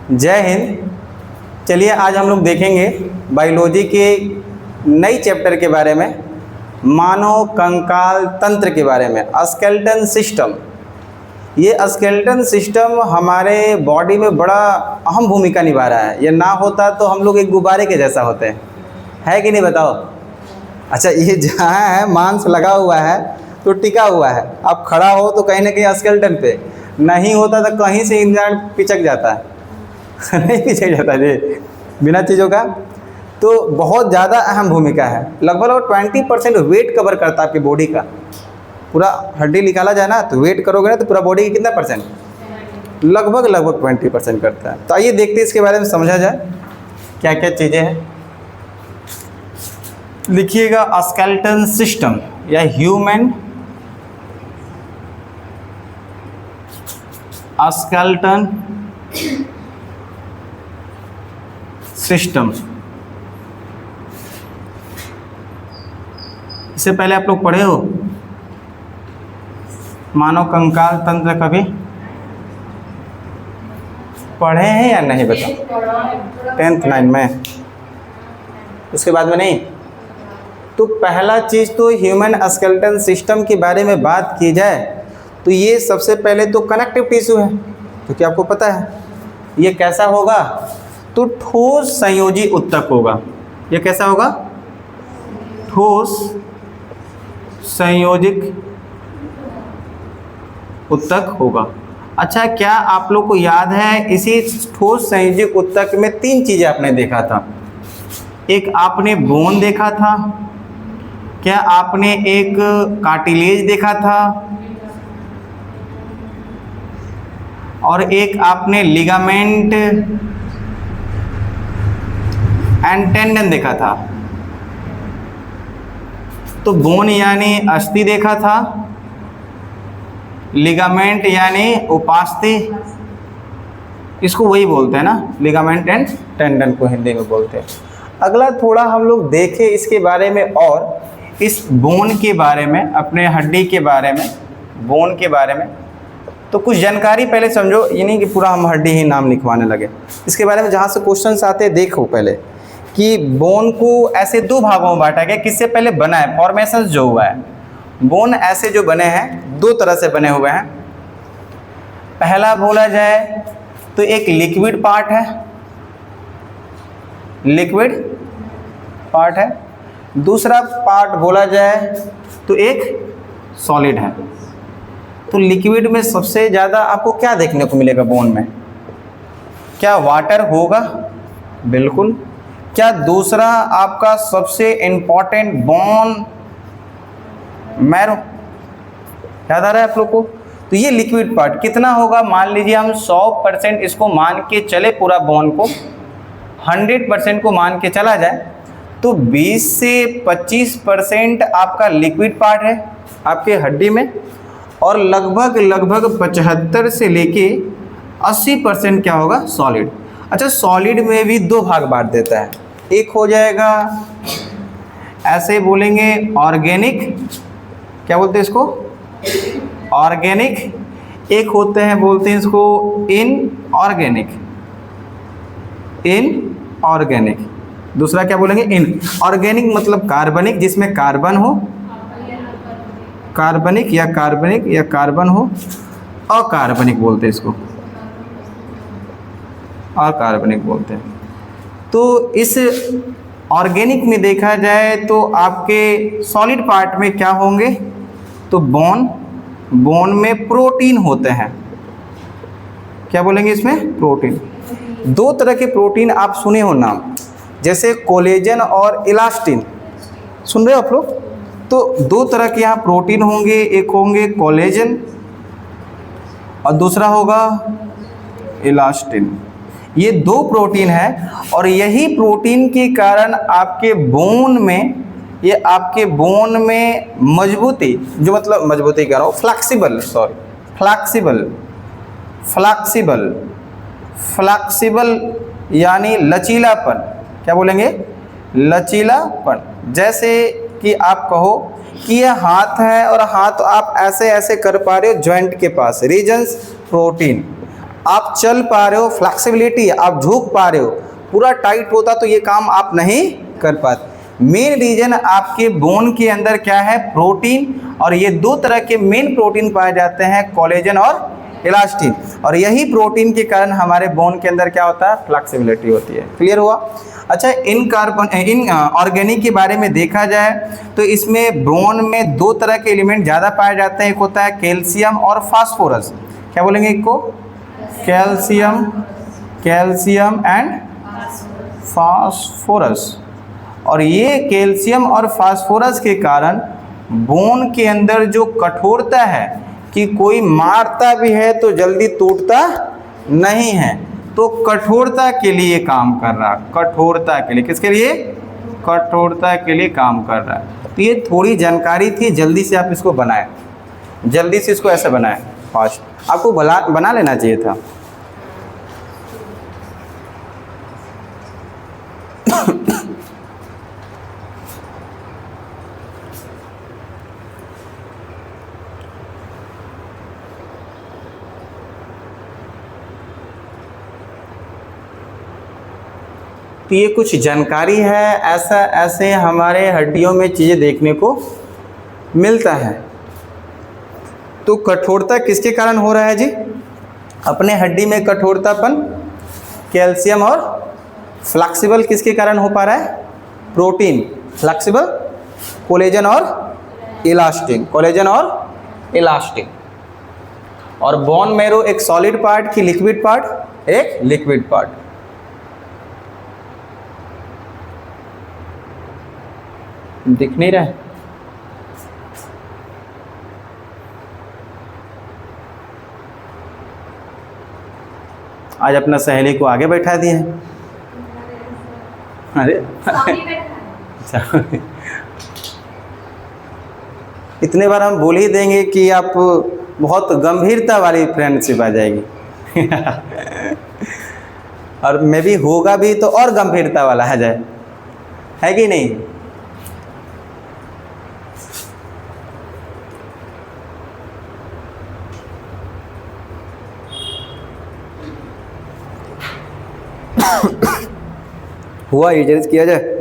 जय हिंद। चलिए आज हम लोग देखेंगे बायोलॉजी के नई चैप्टर के बारे में, मानव कंकाल तंत्र के बारे में, स्केलेटन सिस्टम। ये स्केलेटन सिस्टम हमारे बॉडी में बड़ा अहम भूमिका निभा रहा है। ये ना होता तो हम लोग एक गुब्बारे के जैसा होते हैं, है कि नहीं बताओ। अच्छा, ये जहाँ है मांस लगा हुआ है तो टिका हुआ है, आप खड़ा हो तो कहीं ना कहीं स्केलेटन पे, नहीं होता तो कहीं से इंसान पिचक जाता है नहीं पिचक जाता जी बिना चीज़ों का। तो बहुत ज़्यादा अहम भूमिका है, लगभग 20% वेट कवर करता है आपकी बॉडी का। पूरा हड्डी निकाला जाए ना तो वेट करोगे ना तो पूरा बॉडी का कितना परसेंट, लगभग 20% करता है। तो आइए देखते हैं इसके बारे में, समझा जाए क्या क्या चीज़ें हैं। लिखिएगा स्केलेटन सिस्टम या ह्यूमन स्केलेटन सिस्टम। इससे पहले आप लोग पढ़े हो मानव कंकाल तंत्र, कभी पढ़े हैं या नहीं बताओ। 10th 9 में, उसके बाद में नहीं। तो पहला चीज़ तो ह्यूमन स्केलेटन सिस्टम के बारे में बात की जाए तो ये सबसे पहले तो कनेक्टिव टिश्यू है, क्योंकि आपको पता है ये कैसा होगा, तो ठोस संयोजी ऊतक होगा। ये कैसा होगा, ठोस संयोजिक ऊतक होगा। अच्छा, क्या आप लोग को याद है इसी ठोस संयोजिक ऊतक में 3 चीज़ें आपने देखा था। एक आपने बोन देखा था, क्या आपने एक कार्टिलेज देखा था, और एक आपने लिगामेंट एंड टेंडन देखा था। तो बोन यानी अस्थि देखा था, लिगामेंट यानी उपास्थि, इसको वही बोलते हैं ना, लिगामेंट एंड टेंडन को हिंदी में बोलते हैं। अगला थोड़ा हम लोग देखें इसके बारे में, और इस बोन के बारे में, अपने हड्डी के बारे में, बोन के बारे में तो कुछ जानकारी पहले समझो। ये नहीं कि पूरा हम हड्डी ही नाम लिखवाने लगे। इसके बारे में जहाँ से क्वेश्चंस आते हैं देखो पहले कि बोन को ऐसे 2 भागों में बांटा गया। किससे पहले बना है, फॉर्मेशन जो हुआ है, बोन ऐसे जो बने हैं 2 तरह से बने हुए हैं। पहला बोला जाए तो एक लिक्विड पार्ट है, लिक्विड पार्ट है। दूसरा पार्ट बोला जाए तो एक सॉलिड है। तो लिक्विड में सबसे ज़्यादा आपको क्या देखने को मिलेगा बोन में, क्या वाटर होगा, बिल्कुल। क्या दूसरा आपका सबसे इम्पॉर्टेंट बोन मैरो, याद आ रहा है आप लोग को। तो ये लिक्विड पार्ट कितना होगा, मान लीजिए हम 100% इसको मान के चले, पूरा बोन को 100% को मान के चला जाए तो 20 से 25% आपका लिक्विड पार्ट है आपके हड्डी में, और लगभग 75 से लेके 80% क्या होगा, सॉलिड। अच्छा, सॉलिड में भी 2 भाग बांट देता है। एक हो जाएगा ऐसे बोलेंगे ऑर्गेनिक, क्या बोलते हैं इसको, ऑर्गेनिक। एक होते हैं बोलते हैं इसको इनऑर्गेनिक, इनऑर्गेनिक। दूसरा क्या बोलेंगे, इनऑर्गेनिक मतलब कार्बनिक, जिसमें कार्बन हो, कार्बनिक या कार्बन हो। अकार्बनिक बोलते हैं इसको, अकार्बनिक बोलते हैं। तो इस ऑर्गेनिक में देखा जाए तो आपके सॉलिड पार्ट में क्या होंगे, तो बोन में प्रोटीन होते हैं। क्या बोलेंगे इसमें, प्रोटीन। 2 तरह के प्रोटीन आप सुने हो नाम, जैसे कोलेजन और इलास्टिन, सुन रहे हो आप लोग। तो 2 तरह के यहाँ प्रोटीन होंगे, एक होंगे कोलेजन और दूसरा होगा इलास्टिन। ये 2 प्रोटीन है, और यही प्रोटीन के कारण आपके बोन में, ये आपके बोन में मजबूती, जो मतलब मजबूती कह रहा हूँ, फ्लेक्सिबल यानी लचीलापन। क्या बोलेंगे, लचीलापन। जैसे कि आप कहो कि यह हाथ है और हाथ आप ऐसे ऐसे कर पा रहे हो जॉइंट के पास, रीजन्स प्रोटीन। आप चल पा रहे हो, फ्लेक्सिबिलिटी, आप झुक पा रहे हो, पूरा टाइट होता तो ये काम आप नहीं कर पाते। मेन रीजन आपके बोन के अंदर क्या है, प्रोटीन, और ये दो तरह के मेन प्रोटीन पाए जाते हैं, कोलेजन और इलास्टिन, और यही प्रोटीन के कारण हमारे बोन के अंदर क्या होता है, फ्लेक्सिबिलिटी होती है। क्लियर हुआ? अच्छा, इन ऑर्गेनिक के बारे में देखा जाए तो इसमें बोन में दो तरह के एलिमेंट ज़्यादा पाए जाते हैं, एक होता है कैल्शियम और फास्फोरस। क्या बोलेंगे एक को? Calcium, calcium and phosphorus. और ये कैल्शियम और फास्फोरस के कारण बोन के अंदर जो कठोरता है कि कोई मारता भी है तो जल्दी टूटता नहीं है, तो कठोरता के लिए काम कर रहा है, कठोरता के लिए। किसके लिए? कठोरता के लिए काम कर रहा है। तो ये थोड़ी जानकारी थी, जल्दी से आप इसको बनाएं, जल्दी से इसको ऐसे बनाएं, फास्ट आपको बना लेना चाहिए था। तो ये कुछ जानकारी है, ऐसा ऐसे हमारे हड्डियों में चीज़ें देखने को मिलता है। तो कठोरता किसके कारण हो रहा है जी? अपने हड्डी में कठोरतापन कैल्शियम, और फ्लेक्सिबल किसके कारण हो पा रहा है? प्रोटीन, फ्लेक्सिबल, कोलेजन और इलास्टिन, कोलेजन और इलास्टिन। और बोन मैरो एक सॉलिड पार्ट की लिक्विड पार्ट? एक लिक्विड पार्ट। दिख नहीं रहा है? आज अपना सहेली को आगे बैठा दिए। अरे अच्छा, इतने बार हम बोल ही देंगे कि आप बहुत गंभीरता वाली फ्रेंडशिप आ जाएगी। और मे भी होगा भी तो और गंभीरता वाला आ जाए, है कि नहीं? हुआ यूज किया जाए।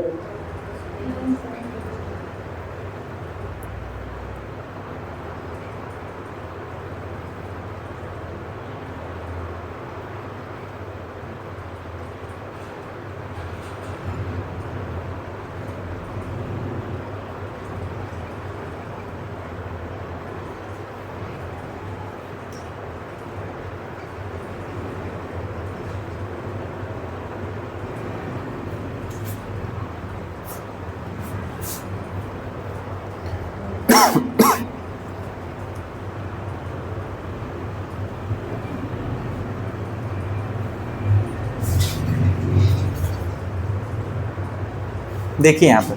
देखिए यहाँ पे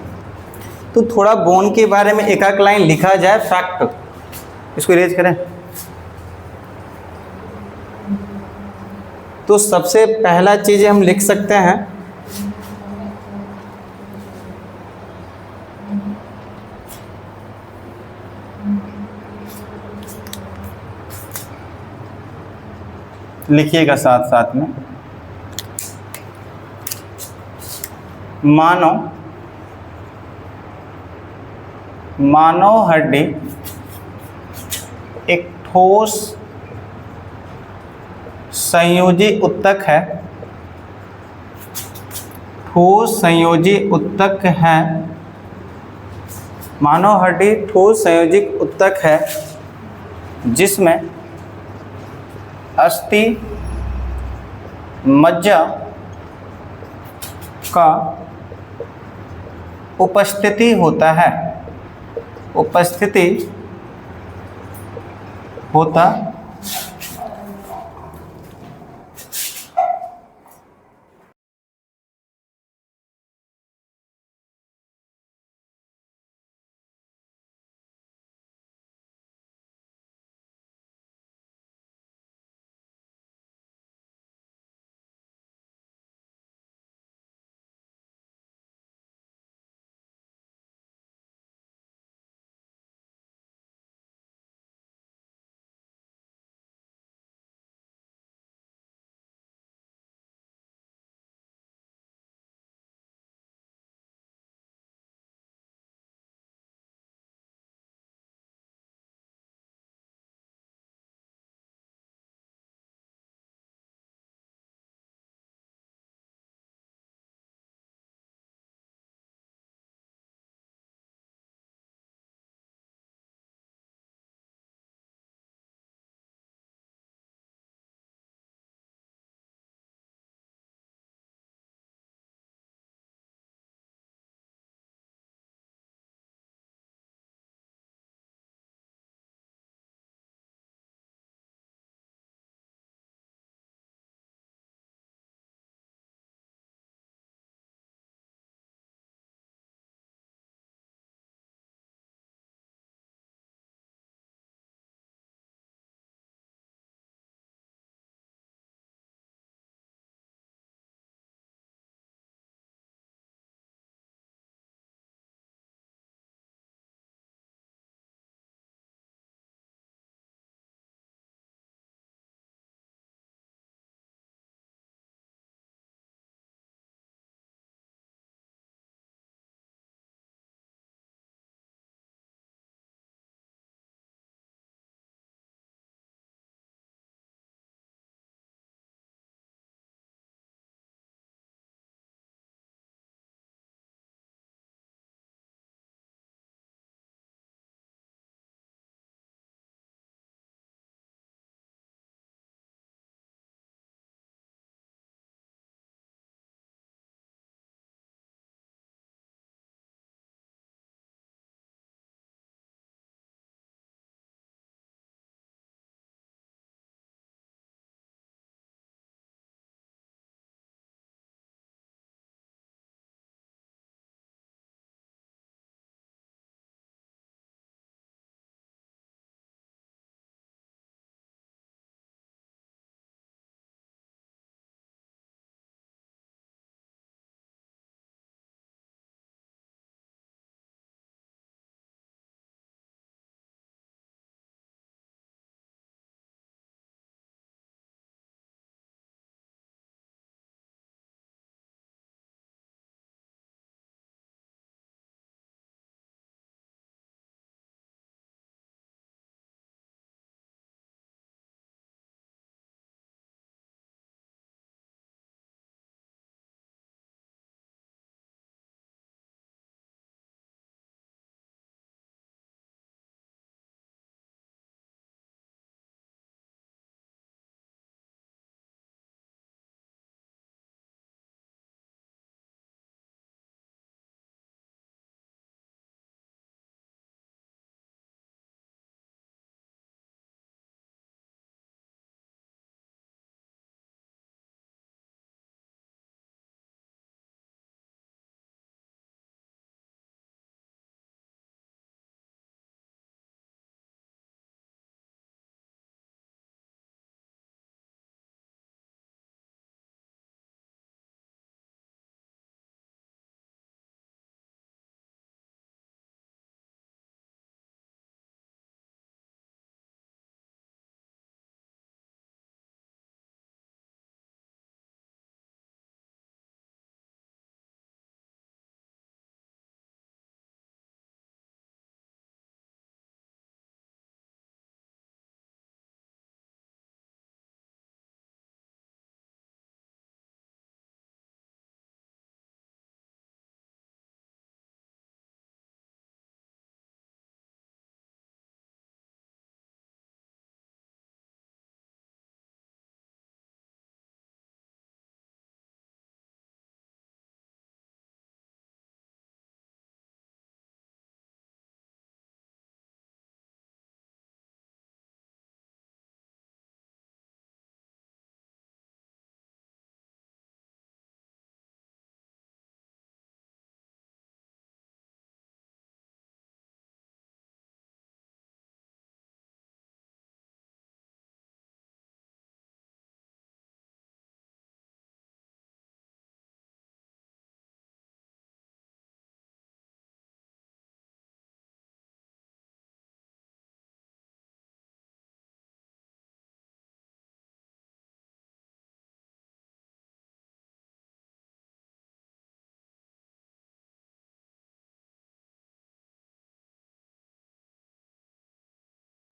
तो थोड़ा बोन के बारे में एक एक लाइन लिखा जाए, फैक्ट, इसको इरेज करें। तो सबसे पहला चीज हम लिख सकते हैं, लिखिएगा साथ साथ में, मानव हड्डी एक ठोस संयोजी ऊतक है, ठोस संयोजी ऊतक है। मानव हड्डी ठोस संयोजी ऊतक है जिसमें अस्थि मज्जा का उपस्थिति होता है, उपस्थिति होता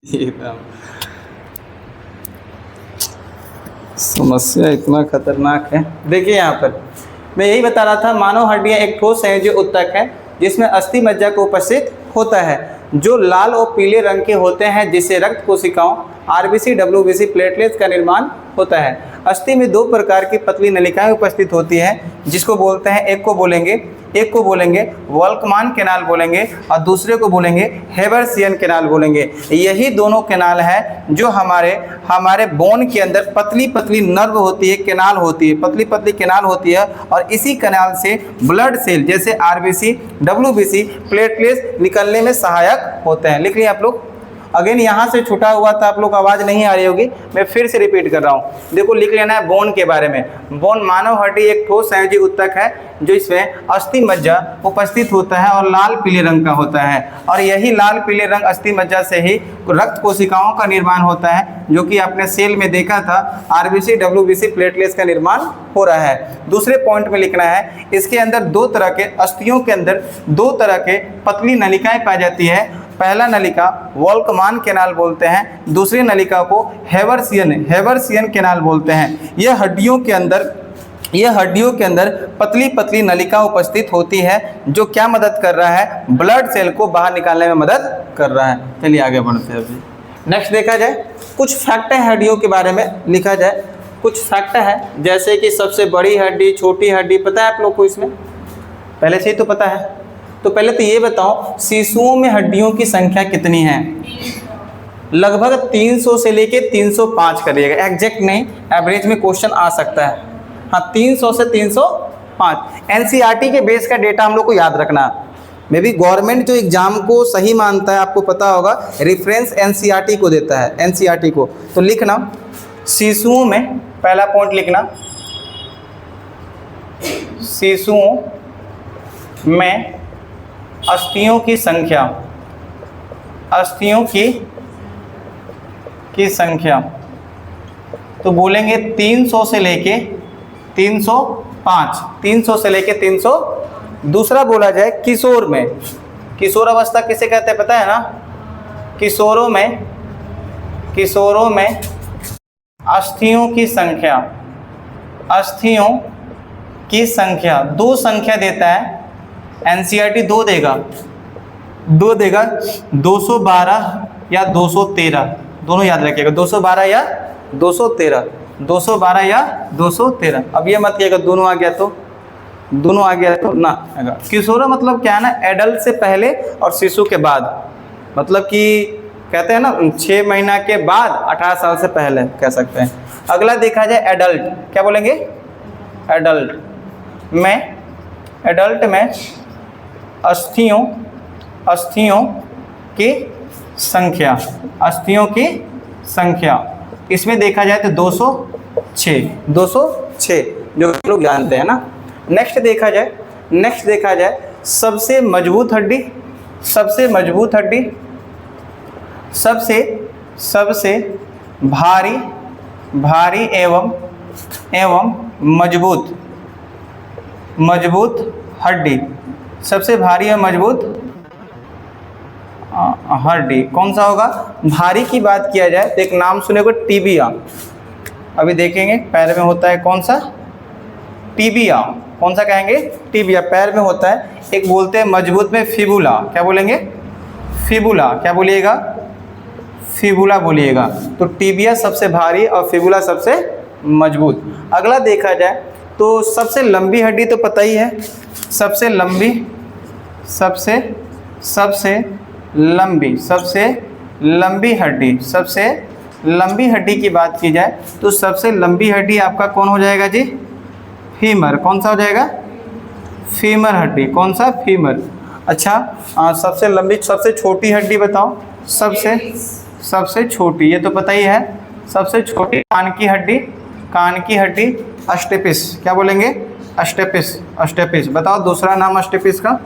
एकदम समस्या इतना खतरनाक है। देखिए यहाँ पर मैं यही बता रहा था, मानव हड्डियाँ एक ठोस संयोजी ऊतक है जिसमें अस्थि मज्जा को उपस्थित होता है, जो लाल और पीले रंग के होते हैं, जिससे रक्त कोशिकाओं आरबीसी, डब्ल्यूबीसी, प्लेटलेट्स का निर्माण होता है। अस्थि में दो प्रकार की पतली नलिकाएं उपस्थित होती हैं, जिसको बोलते हैं, एक को बोलेंगे वॉल्कमान कैनाल बोलेंगे और दूसरे को बोलेंगे हेबर्सियन कैनाल बोलेंगे। यही दोनों कैनाल है जो हमारे बोन के अंदर पतली पतली नर्व होती है, कैनाल होती है, पतली पतली कैनाल होती है, और इसी कैनाल से ब्लड सेल जैसे आरबीसी, डब्ल्यूबीसी, प्लेटलेट्स निकलने में सहायक होते हैं। लिख लिया आप लोग। अगेन यहाँ से छुटा हुआ था, आप लोग आवाज़ नहीं आ रही होगी, मैं फिर से रिपीट कर रहा हूँ। देखो लिख लेना है बोन के बारे में। बोन मानव हड्डी एक ठोस संयोजी ऊतक है जो इसमें अस्थि मज्जा उपस्थित होता है और लाल पीले रंग का होता है, और यही लाल पीले रंग अस्थि मज्जा से ही रक्त कोशिकाओं का निर्माण होता है, जो कि आपने सेल में देखा था, आरबीसी, डब्ल्यूबीसी, प्लेटलेट्स का निर्माण हो रहा है। दूसरे पॉइंट में लिखना है, इसके अंदर दो तरह के अस्थियों के अंदर दो तरह के पतली नलिकाएं पाई जाती है। पहला नलिका वॉल्कमान कैनाल बोलते हैं, दूसरी नलिका को हेबर्सियन कैनाल बोलते हैं। यह हड्डियों के अंदर पतली पतली नलिका उपस्थित होती है, जो क्या मदद कर रहा है, ब्लड सेल को बाहर निकालने में मदद कर रहा है। चलिए आगे बढ़ते हैं। अभी नेक्स्ट देखा जाए, कुछ फैक्ट है हड्डियों के बारे में लिखा जाए। कुछ फैक्ट है, जैसे कि सबसे बड़ी हड्डी, छोटी हड्डी, पता है आप लोग को? इसमें पहले से ही तो पता है। तो पहले तो ये बताओ, शिशुओं में हड्डियों की संख्या कितनी है? लगभग 300 से लेके 305 करिएगा, एग्जैक्ट नहीं, एवरेज में क्वेश्चन आ सकता है। हाँ, 300 से 305। एनसीईआरटी के बेस का डेटा हम लोग को याद रखना। मे बी गवर्नमेंट जो एग्जाम को सही मानता है, आपको पता होगा, रेफरेंस एनसीईआरटी को देता है, एनसीईआरटी को। तो लिखना शिशुओं में, पहला पॉइंट लिखना, शिशुओं में अस्थियों की संख्या, अस्थियों की संख्या तो बोलेंगे 300 से लेके 305, 300 से लेके 300। दूसरा बोला जाए किशोर में, किशोर अवस्था किसे कहते हैं पता है ना? किशोरों में अस्थियों की संख्या, अस्थियों की संख्या, दो संख्या देता है एनसीईआरटी, दो देगा 212 या 213, दोनों याद रखिएगा, 212 या 213, 212 या 213। अब ये मत किएगा दोनों आ गया तो ना। किशोर मतलब क्या है ना, एडल्ट से पहले और शिशु के बाद, मतलब कि कहते हैं ना 6 महीना के बाद 18 साल से पहले कह सकते हैं। अगला देखा जाए एडल्ट, क्या बोलेंगे? एडल्ट में अस्थियों की संख्या, इसमें देखा जाए तो 206 जो लोग जानते हैं ना। नेक्स्ट देखा जाए सबसे मजबूत हड्डी, सबसे भारी एवं मजबूत हड्डी, सबसे भारी और मजबूत हड्डी कौन सा होगा? भारी की बात किया जाए तो एक नाम सुनेगा, टीबिया। अभी देखेंगे पैर में होता है कौन सा? टीबिया। कौन सा कहेंगे? टीबिया, पैर में होता है। एक बोलते हैं मजबूत में फिबुला, क्या बोलेंगे? फिबुला, क्या बोलिएगा? फिबुला बोलिएगा। तो टीबिया सबसे भारी और फिबुला सबसे मजबूत। अगला देखा जाए तो सबसे लंबी हड्डी तो पता ही है, सबसे लंबी हड्डी की बात की जाए तो सबसे लंबी हड्डी आपका कौन हो जाएगा जी? फीमर। कौन सा हो जाएगा? फीमर हड्डी। कौन सा? फीमर। अच्छा, सबसे लंबी, सबसे छोटी हड्डी बताओ? सबसे छोटी, ये तो पता ही है, सबसे छोटी कान की हड्डी अस्टेपिस। क्या बोलेंगे? अस्टेपिस। बताओ दूसरा नाम अस्टेपिस का?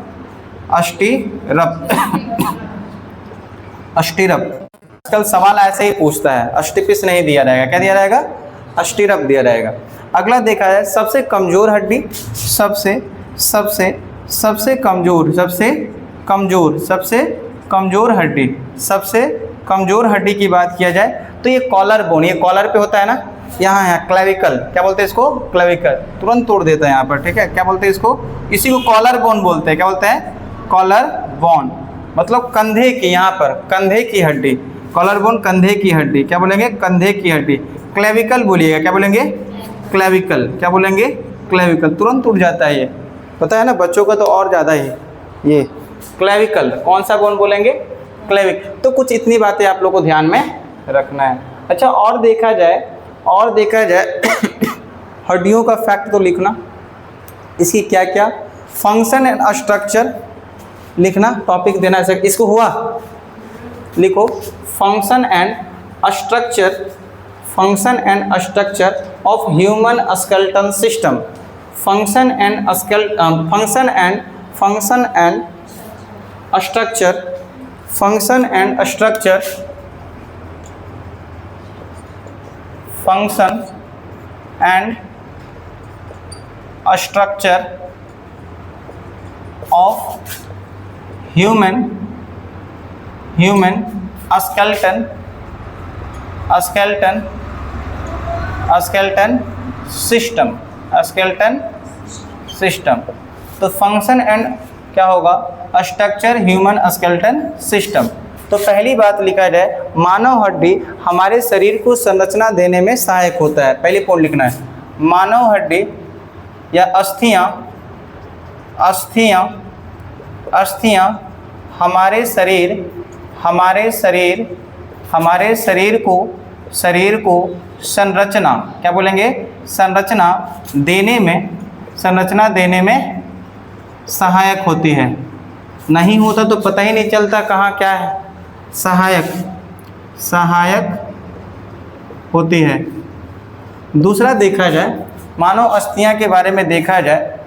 अस्टिरप। आजकल सवाल ऐसे ही पूछता है, अस्टिपिस नहीं दिया जाएगा, क्या दिया जाएगा? अस्टिरप दिया जाएगा। अगला देखा जाए सबसे कमजोर हड्डी, सबसे कमजोर कमजोर हड्डी की बात किया जाए तो ये कॉलर बोन, ये कॉलर पे होता है ना, यहाँ है क्लेविकल, क्या बोलते हैं इसको, क्लेविकल, तुरंत तोड़ देता है यहाँ पर, ठीक है, क्या बोलते हैं इसको, इसी को कॉलर बोन बोलते हैं, क्या बोलते हैं, कॉलर बोन, मतलब कंधे की, यहाँ पर कंधे की हड्डी, कॉलर बोन कंधे की हड्डी, क्या बोलेंगे, कंधे की हड्डी, क्लेविकल बोलिएगा, क्या बोलेंगे, क्लेविकल, क्या बोलेंगे, क्लेविकल, तुरंत टूट जाता है ये, पता है ना बच्चों का तो और ज़्यादा ही, ये क्लेविकल, कौन सा बोन बोलेंगे, क्लेविकल। तो कुछ इतनी बातें आप लोग को ध्यान में रखना है। अच्छा, और देखा जाए हड्डियों का फैक्ट तो लिखना, इसकी क्या क्या फंक्शन एंड स्ट्रक्चर लिखना, टॉपिक देना है इसको, हुआ, लिखो function and structure of human skeleton system, function and structure of human skeleton system. तो फंक्शन एंड क्या होगा, स्ट्रक्चर ह्यूमन स्केलेटन सिस्टम। तो पहली बात लिखा जाए, मानव हड्डी हमारे शरीर को संरचना देने में सहायक होता है, पहली पॉइंट लिखना है, मानव हड्डी या अस्थियां हमारे शरीर को संरचना, क्या बोलेंगे, संरचना देने में सहायक होती है। नहीं होता तो पता ही नहीं चलता कहाँ क्या है, सहायक होती है। दूसरा देखा जाए, मानव अस्थियां के बारे में देखा जाए,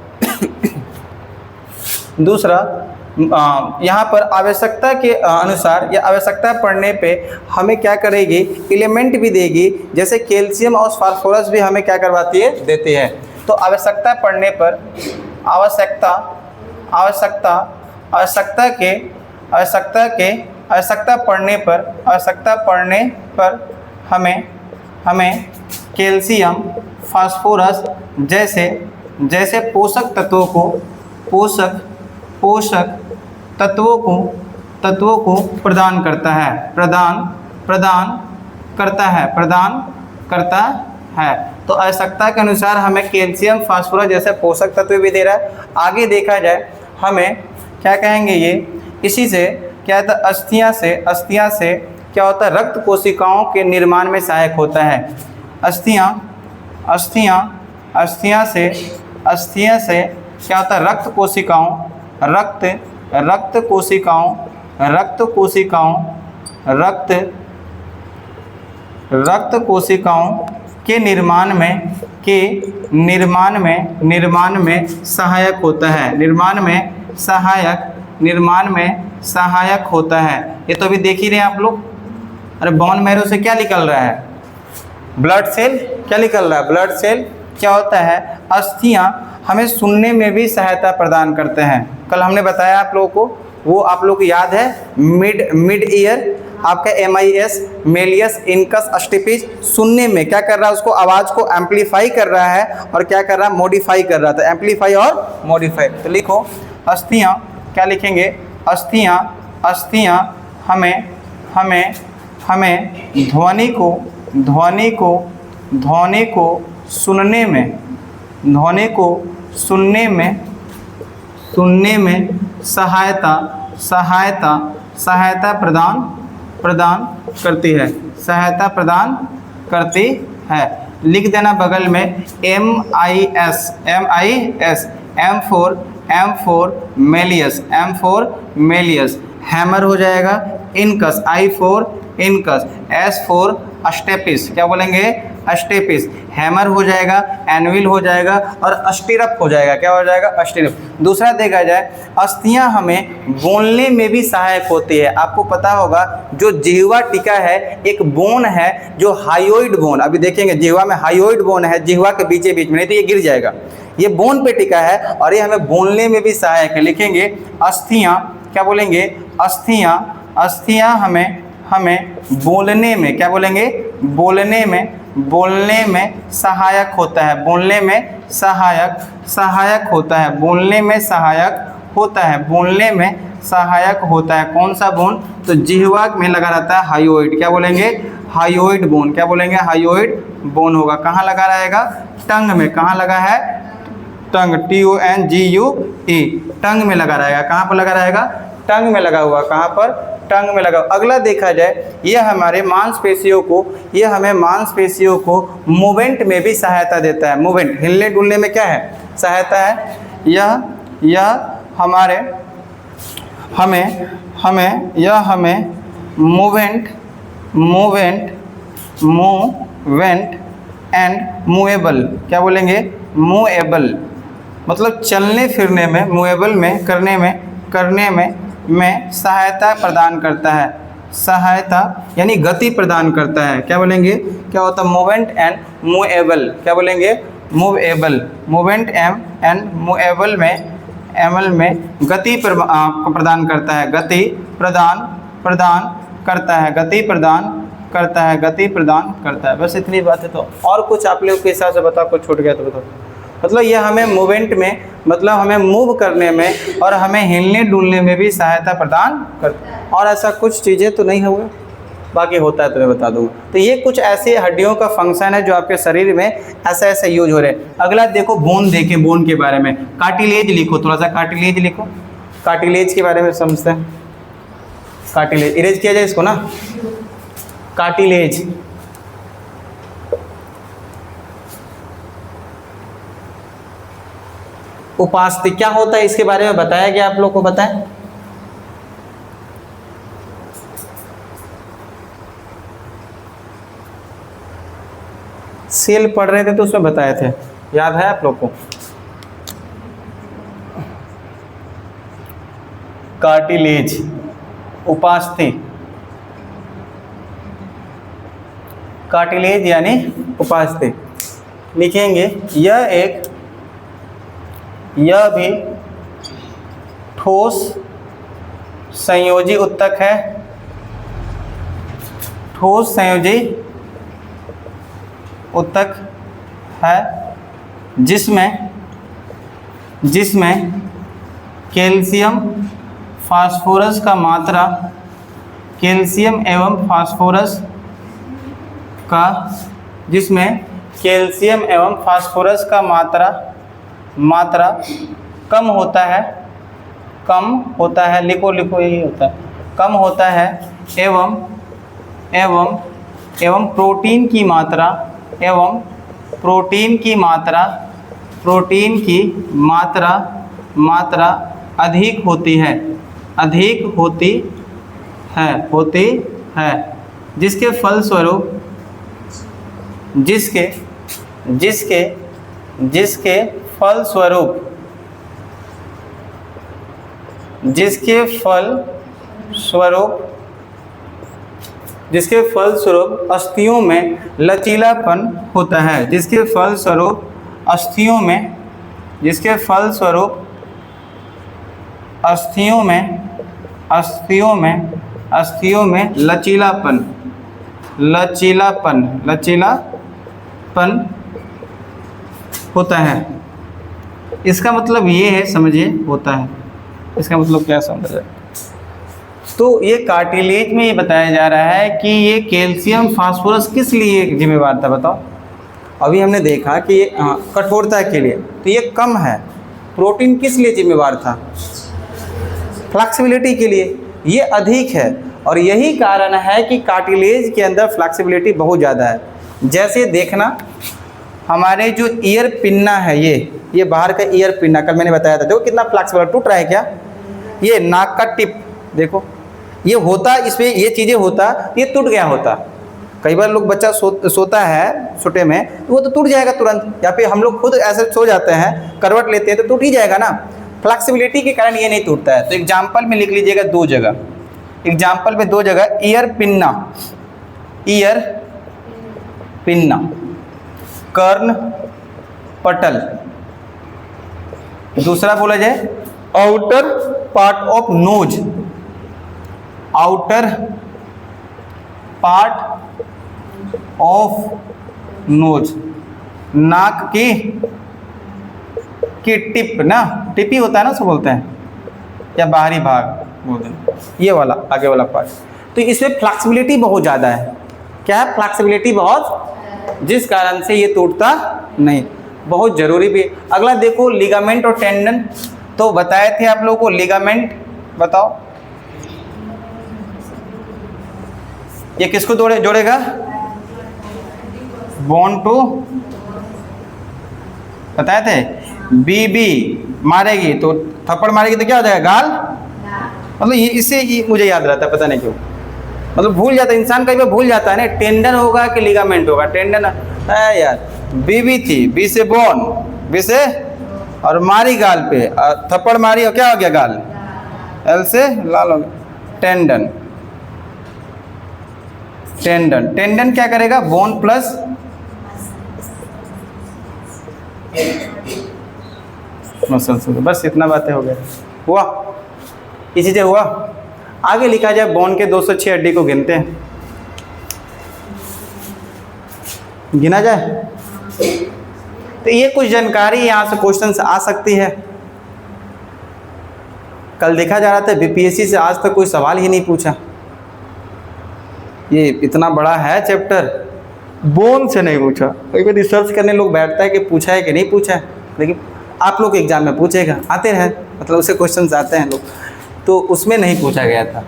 दूसरा यहाँ पर आवश्यकता के अनुसार या आवश्यकता पड़ने पे हमें क्या करेगी, एलिमेंट भी देगी, जैसे कैल्शियम और फास्फोरस भी हमें क्या करवाती है, देती है। तो आवश्यकता पड़ने पर आवश्यकता पड़ने पर हमें कैल्शियम, फास्फोरस जैसे पोषक तत्वों को प्रदान करता है। तो आवश्यकता के अनुसार हमें कैल्शियम, फास्फोरस जैसे पोषक तत्व भी दे रहा है। आगे देखा जाए, हमें क्या कहेंगे, ये इसी से क्या होता है, अस्थियां से क्या होता है, रक्त कोशिकाओं के निर्माण में सहायक होता है। अस्थियां से क्या होता है, रक्त कोशिकाओं के निर्माण में सहायक होता है, निर्माण में सहायक होता है। ये तो अभी देख ही रहे हैं आप लोग। अरे बोन मैरो से क्या निकल रहा है, ब्लड सेल, क्या निकल रहा है, ब्लड सेल। क्या होता है, अस्थियां हमें सुनने में भी सहायता प्रदान करते हैं। कल हमने बताया आप लोगों को, वो आप लोग को याद है, मिड ईयर आपका MIS, मेलियस इनकस स्टिपिस, सुनने में क्या कर रहा है, उसको आवाज़ को एम्पलीफाई कर रहा है और क्या कर रहा है, मॉडिफाई कर रहा था, एम्पलीफाई और मॉडिफाई। तो लिखो अस्थियां, क्या लिखेंगे, अस्थियां हमें ध्वनि को सुनने में सहायता प्रदान करती है। लिख देना बगल में MIS, M for malleus, hammer हो जाएगा, incus, I for incus, S for stapes, क्या बोलेंगे, स्टेपिस, हैमर हो जाएगा, एनविल हो जाएगा और स्टिरप हो जाएगा, क्या हो जाएगा, स्टिरप। दूसरा देखा जाए, अस्थियां हमें बोलने में भी सहायक होती है। आपको पता होगा जो जिह्वा टीका है, एक बोन है जो हायोइड बोन, अभी देखेंगे जिह्वा में हायोइड बोन है, जिह्वा के बीच में, नहीं तो ये गिर जाएगा, ये बोन पे टिका है और ये हमें बोलने में भी सहायक है। लिखेंगे अस्थियां, क्या बोलेंगे, अस्थियां हमें बोलने में, क्या बोलेंगे, बोलने में सहायक होता है, बोलने में सहायक होता है, बोलने में सहायक होता है, बोलने में सहायक होता है। कौन सा बोन? तो जिह्वा में लगा रहता है हायोइड, क्या बोलेंगे, हायोइड बोन, क्या बोलेंगे, हायोइड बोन होगा। कहाँ लगा रहेगा? टंग में। कहाँ लगा है? टंग, TONGUE, टंग में लगा रहेगा। कहाँ पर लगा रहेगा? टंग में लगा हुआ। कहाँ पर? टंग में लगा। अगला देखा जाए, ये हमारे मांसपेशियों को, ये हमें मांसपेशियों को मूवमेंट में भी सहायता देता है। मूवमेंट, हिलने डुलने में क्या है? सहायता है। यह हमारे हमें मूवमेंट एंड मूवेबल, क्या बोलेंगे, मूवेबल, मतलब चलने फिरने में, मूवेबल में, करने में सहायता प्रदान करता है। सहायता यानी गति प्रदान करता है। क्या बोलेंगे, क्या होता है? मूवमेंट एंड मूवेबल, क्या बोलेंगे, मूवेबल, मूवमेंट एंड मूवेबल में गति प्रदान करता है, गति प्रदान करता है, गति प्रदान करता है। बस इतनी बात है। तो और कुछ आप लोग के हिसाब से बताओ, कुछ छूट गया तो बताओ। मतलब यह हमें मूवमेंट में, मतलब हमें मूव करने में और हमें हिलने डुलने में भी सहायता प्रदान करता है। और ऐसा कुछ चीज़ें तो नहीं हुए, बाकी होता है तो मैं बता दूंगा। तो ये कुछ ऐसे हड्डियों का फंक्शन है जो आपके शरीर में ऐसे यूज हो रहे हैं। अगला देखो, बोन देखें, बोन के बारे में। कार्टिलेज लिखो, थोड़ा सा कार्टिलेज लिखो। कार्टिलेज के बारे में समझते हैं। कार्टिलेज इरेज किया जाए इसको ना, कार्टिलेज। उपास्थि क्या होता है, इसके बारे में बताया गया, आप लोग को बताएं। सेल पढ़ रहे थे तो उसमें बताए थे, याद है आप लोग को? कार्टिलेज, उपास्थि, कार्टिलेज यानी उपास्थि लिखेंगे। यह भी ठोस संयोजी उत्तक है, ठोस संयोजी उत्तक है, जिसमें कैल्शियम फास्फोरस का मात्रा, कैल्शियम एवं फास्फोरस का, जिसमें कैल्शियम एवं फास्फोरस का मात्रा कम होता है, लिखो यही होता है, कम होता है, एवं प्रोटीन की मात्रा अधिक होती है, जिसके फलस्वरूप अस्थियों में लचीलापन होता है, जिसके फलस्वरूप अस्थियों में लचीलापन होता है। इसका मतलब ये है, समझिए, होता है, इसका मतलब क्या समझ है? तो ये कार्टिलेज में ये बताया जा रहा है कि ये कैल्शियम फास्फोरस किस लिए जिम्मेवार था, बताओ। अभी हमने देखा कि ये कठोरता के लिए, तो ये कम है। प्रोटीन किस लिए जिम्मेवार था? फ्लेक्सिबिलिटी के लिए। ये अधिक है, और यही कारण है कि कार्टिलेज के अंदर फ्लेक्सिबिलिटी बहुत ज़्यादा है। जैसे देखना, हमारे जो ईयर पिन्ना है, ये बाहर का ईयर पिन्ना, कल मैंने बताया था, देखो कितना फ्लेक्सिबल, टूट रहा है क्या? ये नाक का टिप देखो, ये होता, इसमें ये चीज़ें होता, ये टूट गया होता। कई बार लोग बच्चा सोता है छोटे में, तो वो तो टूट जाएगा तुरंत, या फिर हम लोग खुद ऐसे सो जाते हैं, करवट लेते हैं तो टूट ही जाएगा ना। फ्लेक्सिबिलिटी के कारण ये नहीं टूटता है। तो एग्जाम्पल में लिख लीजिएगा 2 जगह, एग्जाम्पल में 2 जगह, ईयर पिन्ना, कर्ण पटल। दूसरा बोला जाए outer part of nose, outer part of nose, नाक की टिप ना, टिप ही होता है ना उसको बोलते हैं, या बाहरी भाग बोलते हैं, ये वाला आगे वाला पार्ट। तो इसमें फ्लेक्सिबिलिटी बहुत ज़्यादा है। क्या है? फ्लेक्सिबिलिटी बहुत, जिस कारण से ये टूटता नहीं, बहुत ज़रूरी भी। अगला देखो लिगामेंट और टेंडन। तो बताए थे आप लोगों को लिगामेंट, बताओ ये किसको जोड़ेगा? बोन टू, बताए थे बीबी मारेगी तो थप्पड़ मारेगी तो क्या हो जाएगा? गाल। मतलब ये इससे मुझे याद रहता है, पता नहीं क्यों, मतलब भूल जाता है इंसान, कई बार भूल जाता है ना, टेंडन होगा कि लिगामेंट होगा। टेंडन है यार, बीबी थी, बी से बोन, बी से और मारी गाल पे, थप्पड़ मारी और क्या हो गया? गाल। एल से लाल हो गया, टेंडन। टेंडन, टेंडन क्या करेगा? Bone plus muscles. बस इतना बातें हो गया, हुआ इसी से हुआ। आगे लिखा जाए बोन के 206 हड्डी को गिनते हैं, गिना जाए तो ये कुछ जानकारी यहाँ से क्वेश्चन आ सकती है। कल देखा जा रहा था बीपीएससी से आज तक कोई सवाल ही नहीं पूछा। ये इतना बड़ा है चैप्टर, बोन से नहीं पूछा। कई बार रिसर्च करने लोग बैठता है कि पूछा है कि नहीं पूछा है, लेकिन आप लोग एग्जाम में पूछेगा, आते हैं मतलब उससे क्वेश्चन आते हैं लोग, तो उसमें नहीं पूछा गया था।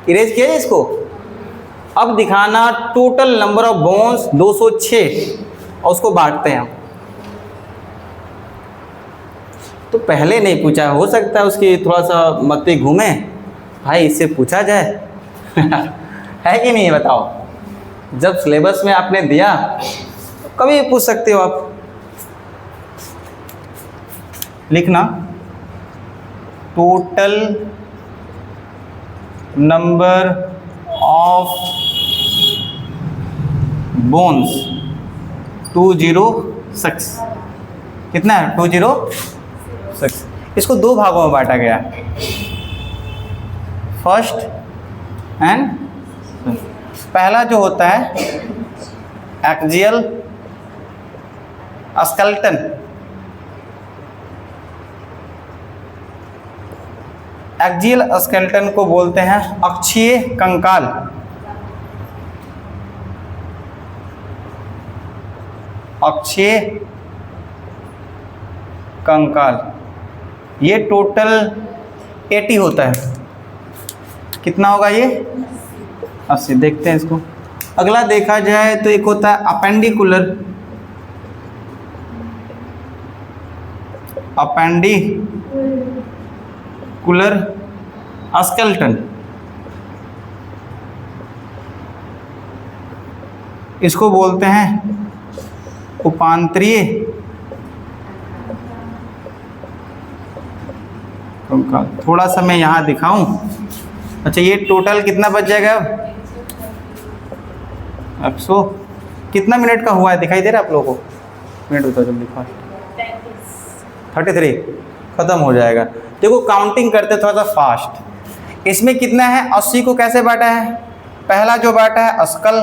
इरेज किया इसको। अब दिखाना टोटल नंबर ऑफ बोन्स 206 और उसको बांटते हैं हम। तो पहले नहीं पूछा, हो सकता है उसकी थोड़ा सा मत्ती घूमे, भाई इससे पूछा जाए है कि नहीं बताओ? जब सिलेबस में आपने दिया तो कभी पूछ सकते हो आप। लिखना टोटल नंबर ऑफ बोन्स 206। कितना है? 206। इसको दो भागों में बांटा गया, फर्स्ट एंड। पहला जो होता है एक्सियल स्केलेटन, एक्सियल स्केलेटन को बोलते हैं अक्षीय कंकाल। अक्षीय कंकाल ये टोटल 80 होता है। कितना होगा ये? 80। देखते हैं इसको। अगला देखा जाए तो एक होता है अपेंडिकुलर, अपेंडिकुलर स्केलेटन। इसको बोलते हैं उपांतरीय कंकाल। थोड़ा सा मैं यहाँ दिखाऊं। अच्छा ये टोटल कितना बच जाएगा? अब सो कितना मिनट का हुआ है दिखाई दे रहा है आप लोगों को? मिनट बताओ जल्दी फास्ट। 33 खत्म हो जाएगा। देखो काउंटिंग करते थोड़ा सा फास्ट। इसमें कितना है? 80 को कैसे बांटा है? पहला जो बांटा है अस्कल,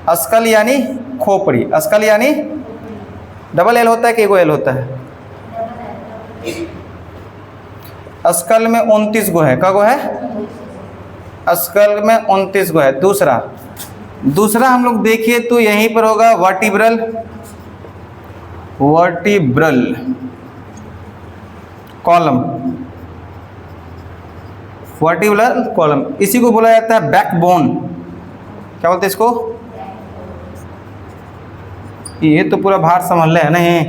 अस्कल यानी खोपड़ी। अस्कल यानी डबल एल होता है कि एगो एल होता है? अस्कल में 29 गो है। का गो है? अस्कल में 29 गो है। दूसरा हम लोग देखिए तो यहीं पर होगा vertebral, vertebral column, vertebral column. इसी को बोला जाता है बैकबोन। क्या बोलते हैं इसको? ये तो पूरा भार संभाल ले है ना ये।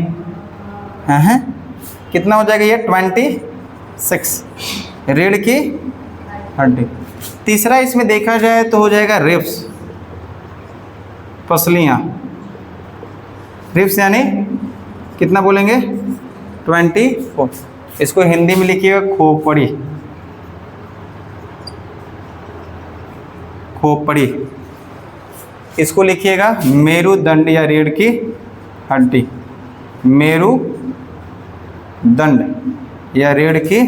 हैं कितना हो जाएगा ये? 26 रीढ़ की हड्डी। तीसरा इसमें देखा जाए तो हो जाएगा रिब्स, पसलियाँ। रिब्स यानी कितना बोलेंगे? 24। इसको हिंदी में लिखिएगा खोपड़ी, खोपड़ी। इसको लिखिएगा मेरुदंड या रीढ़ की हड्डी, मेरुदंड या रीढ़ की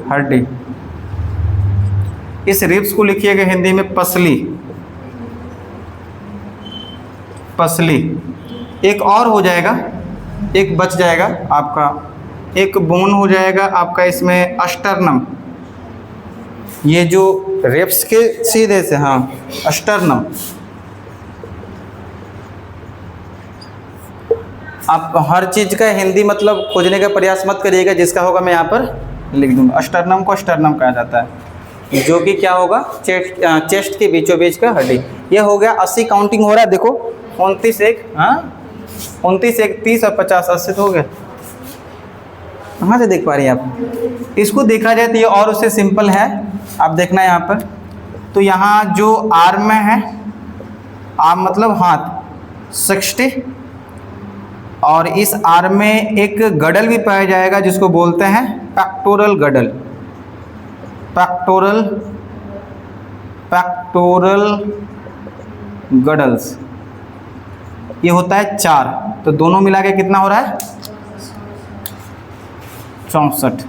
हड्डी। इस रिब्स को लिखिएगा हिंदी में पसली, पसली। एक और हो जाएगा, एक बच जाएगा आपका, एक बोन हो जाएगा आपका इसमें अस्टर्नम। ये जो रिब्स के सीधे से, हाँ, अस्टर्नम। आप हर चीज़ का हिंदी मतलब खोजने का प्रयास मत करिएगा, जिसका होगा मैं यहाँ पर लिख दूँगा। अस्टर्नम को अस्टर्नम कहा जाता है, जो कि क्या होगा, चेस्ट के बीचों बीच का हड्डी। ये हो गया 80 काउंटिंग हो रहा है, देखो 29 एक, हाँ 29 एक 30 और 50 80 तो हो गया। कहाँ से देख पा रही हैं आप? इसको देखा जाए तो ये और उससे सिंपल है। आप देखना यहाँ पर, तो यहाँ जो आर्म में है, आर्म मतलब हाथ 60, और इस आर्म में एक गडल भी पाया जाएगा जिसको बोलते हैं पेक्टोरल गडल, पेक्टोरल, पेक्टोरल गडल्स। ये होता है 4, तो दोनों मिला के कितना हो रहा है, 64।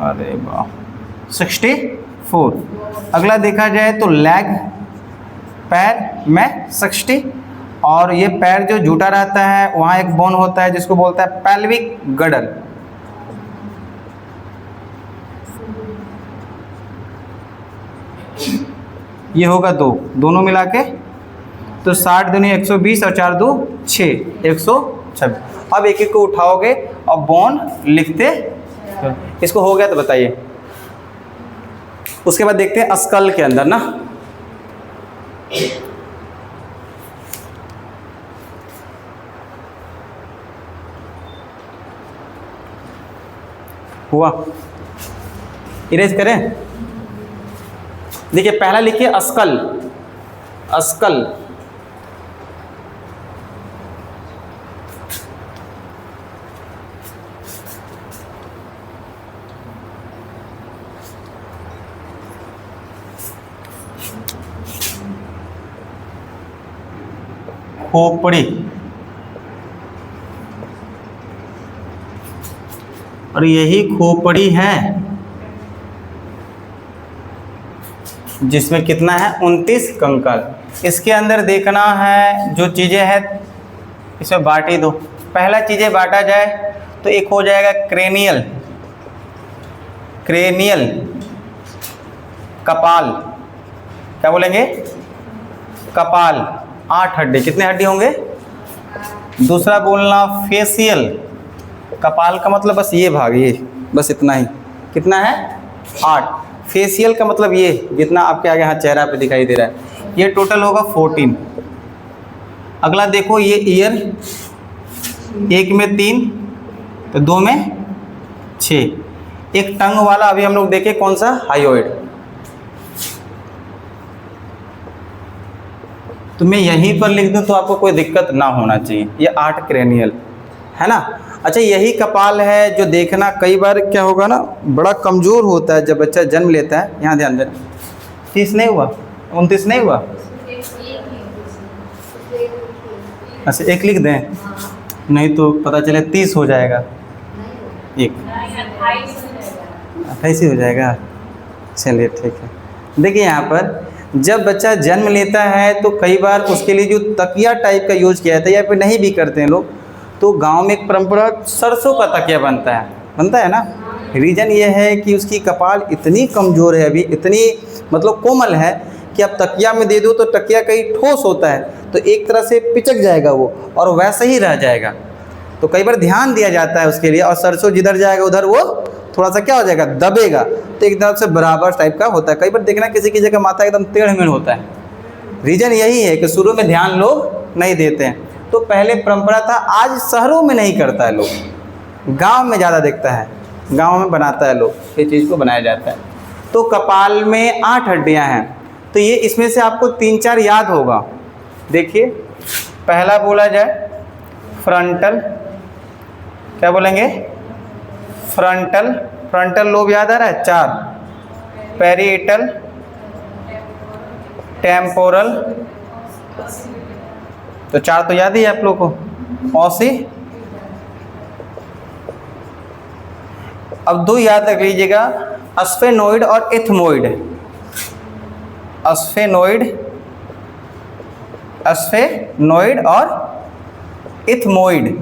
अरे वाह, 64। अगला देखा जाए तो लेग, पैर में 60, और ये पैर जो झूठा रहता है वहाँ एक बोन होता है जिसको बोलता है पेल्विक गडल। ये होगा 2, दोनों मिला के तो 60 दूनी 120 और 4 2 6, 126। अब एक एक को उठाओगे और बोन लिखते, इसको हो गया तो बताइए। उसके बाद देखते हैं स्कल के अंदर ना, हुआ, इरेज करें। देखिए पहला लिखिए स्कल, स्कल। खोपड़ी, और यही खोपड़ी है जिसमें कितना है, 29 कंकाल। इसके अंदर देखना है जो चीज़ें हैं, इसमें बांट ही दो। पहला चीज़ें बांटा जाए तो एक हो जाएगा क्रेनियल, क्रेनियल कपाल, क्या बोलेंगे, कपाल, 8 हड्डी। कितने हड्डी होंगे? दूसरा बोलना फेशियल, कपाल का मतलब बस ये भाग, ये बस इतना ही, कितना है, 8। फेशियल का मतलब ये जितना आपके आगे हाथ चेहरा पे दिखाई दे रहा है, ये टोटल होगा 14। अगला देखो ये ईयर, एक में 3 तो 2 में 6। एक टंग वाला अभी हम लोग देखे कौन सा, हाइयोइड। तो मैं यहीं पर लिख दूं तो आपको कोई दिक्कत ना होना चाहिए। ये 8 क्रेनियल है ना। अच्छा यही कपाल है जो देखना कई बार क्या होगा ना, बड़ा कमज़ोर होता है जब बच्चा जन्म लेता है। यहाँ ध्यान देना, 30 नहीं हुआ, 29 नहीं हुआ, अच्छा 1 लिख दें, नहीं तो पता चले 30 हो जाएगा, 1 28 हो जाएगा। चलिए ठीक है। देखिए यहाँ पर जब बच्चा जन्म लेता है तो कई बार उसके लिए जो तकिया टाइप का यूज किया जाता है या फिर नहीं भी करते हैं लोग, तो गांव में एक परंपरा सरसों का तकिया बनता है ना। रीज़न ये है कि उसकी कपाल इतनी कमज़ोर है अभी, इतनी मतलब कोमल है कि आप तकिया में दे दो तो तकिया कहीं ठोस होता है तो एक तरह से पिचक जाएगा वो और वैसा ही रह जाएगा। तो कई बार ध्यान दिया जाता है उसके लिए, और सरसों जिधर जाएगा उधर वो थोड़ा सा क्या हो जाएगा, दबेगा, तो एकदम से बराबर टाइप का होता है। कई बार देखना किसी की जगह माथा एकदम टेढ़-मेढ़ होता है। रीज़न यही है कि शुरू में ध्यान लोग नहीं देते हैं। तो पहले परंपरा था, आज शहरों में नहीं करता है लोग, गांव में ज़्यादा देखता है, गांव में बनाता है लोग, ये चीज़ को बनाया जाता है। तो कपाल में 8 हड्डियां हैं, तो ये इसमें से आपको 3-4 याद होगा। देखिए पहला बोला जाए फ्रंटल, क्या बोलेंगे, फ्रंटल, फ्रंटल लोब याद आ रहा है 4, पेरिएटल, टेम्पोरल, तो 4 तो याद ही है आप लोग को, ऑसी। अब 2 याद रख लीजिएगा, स्फेनोइड और एथमोइड। अस्फेनोइड, अस्फेनोइड और इथमोइड,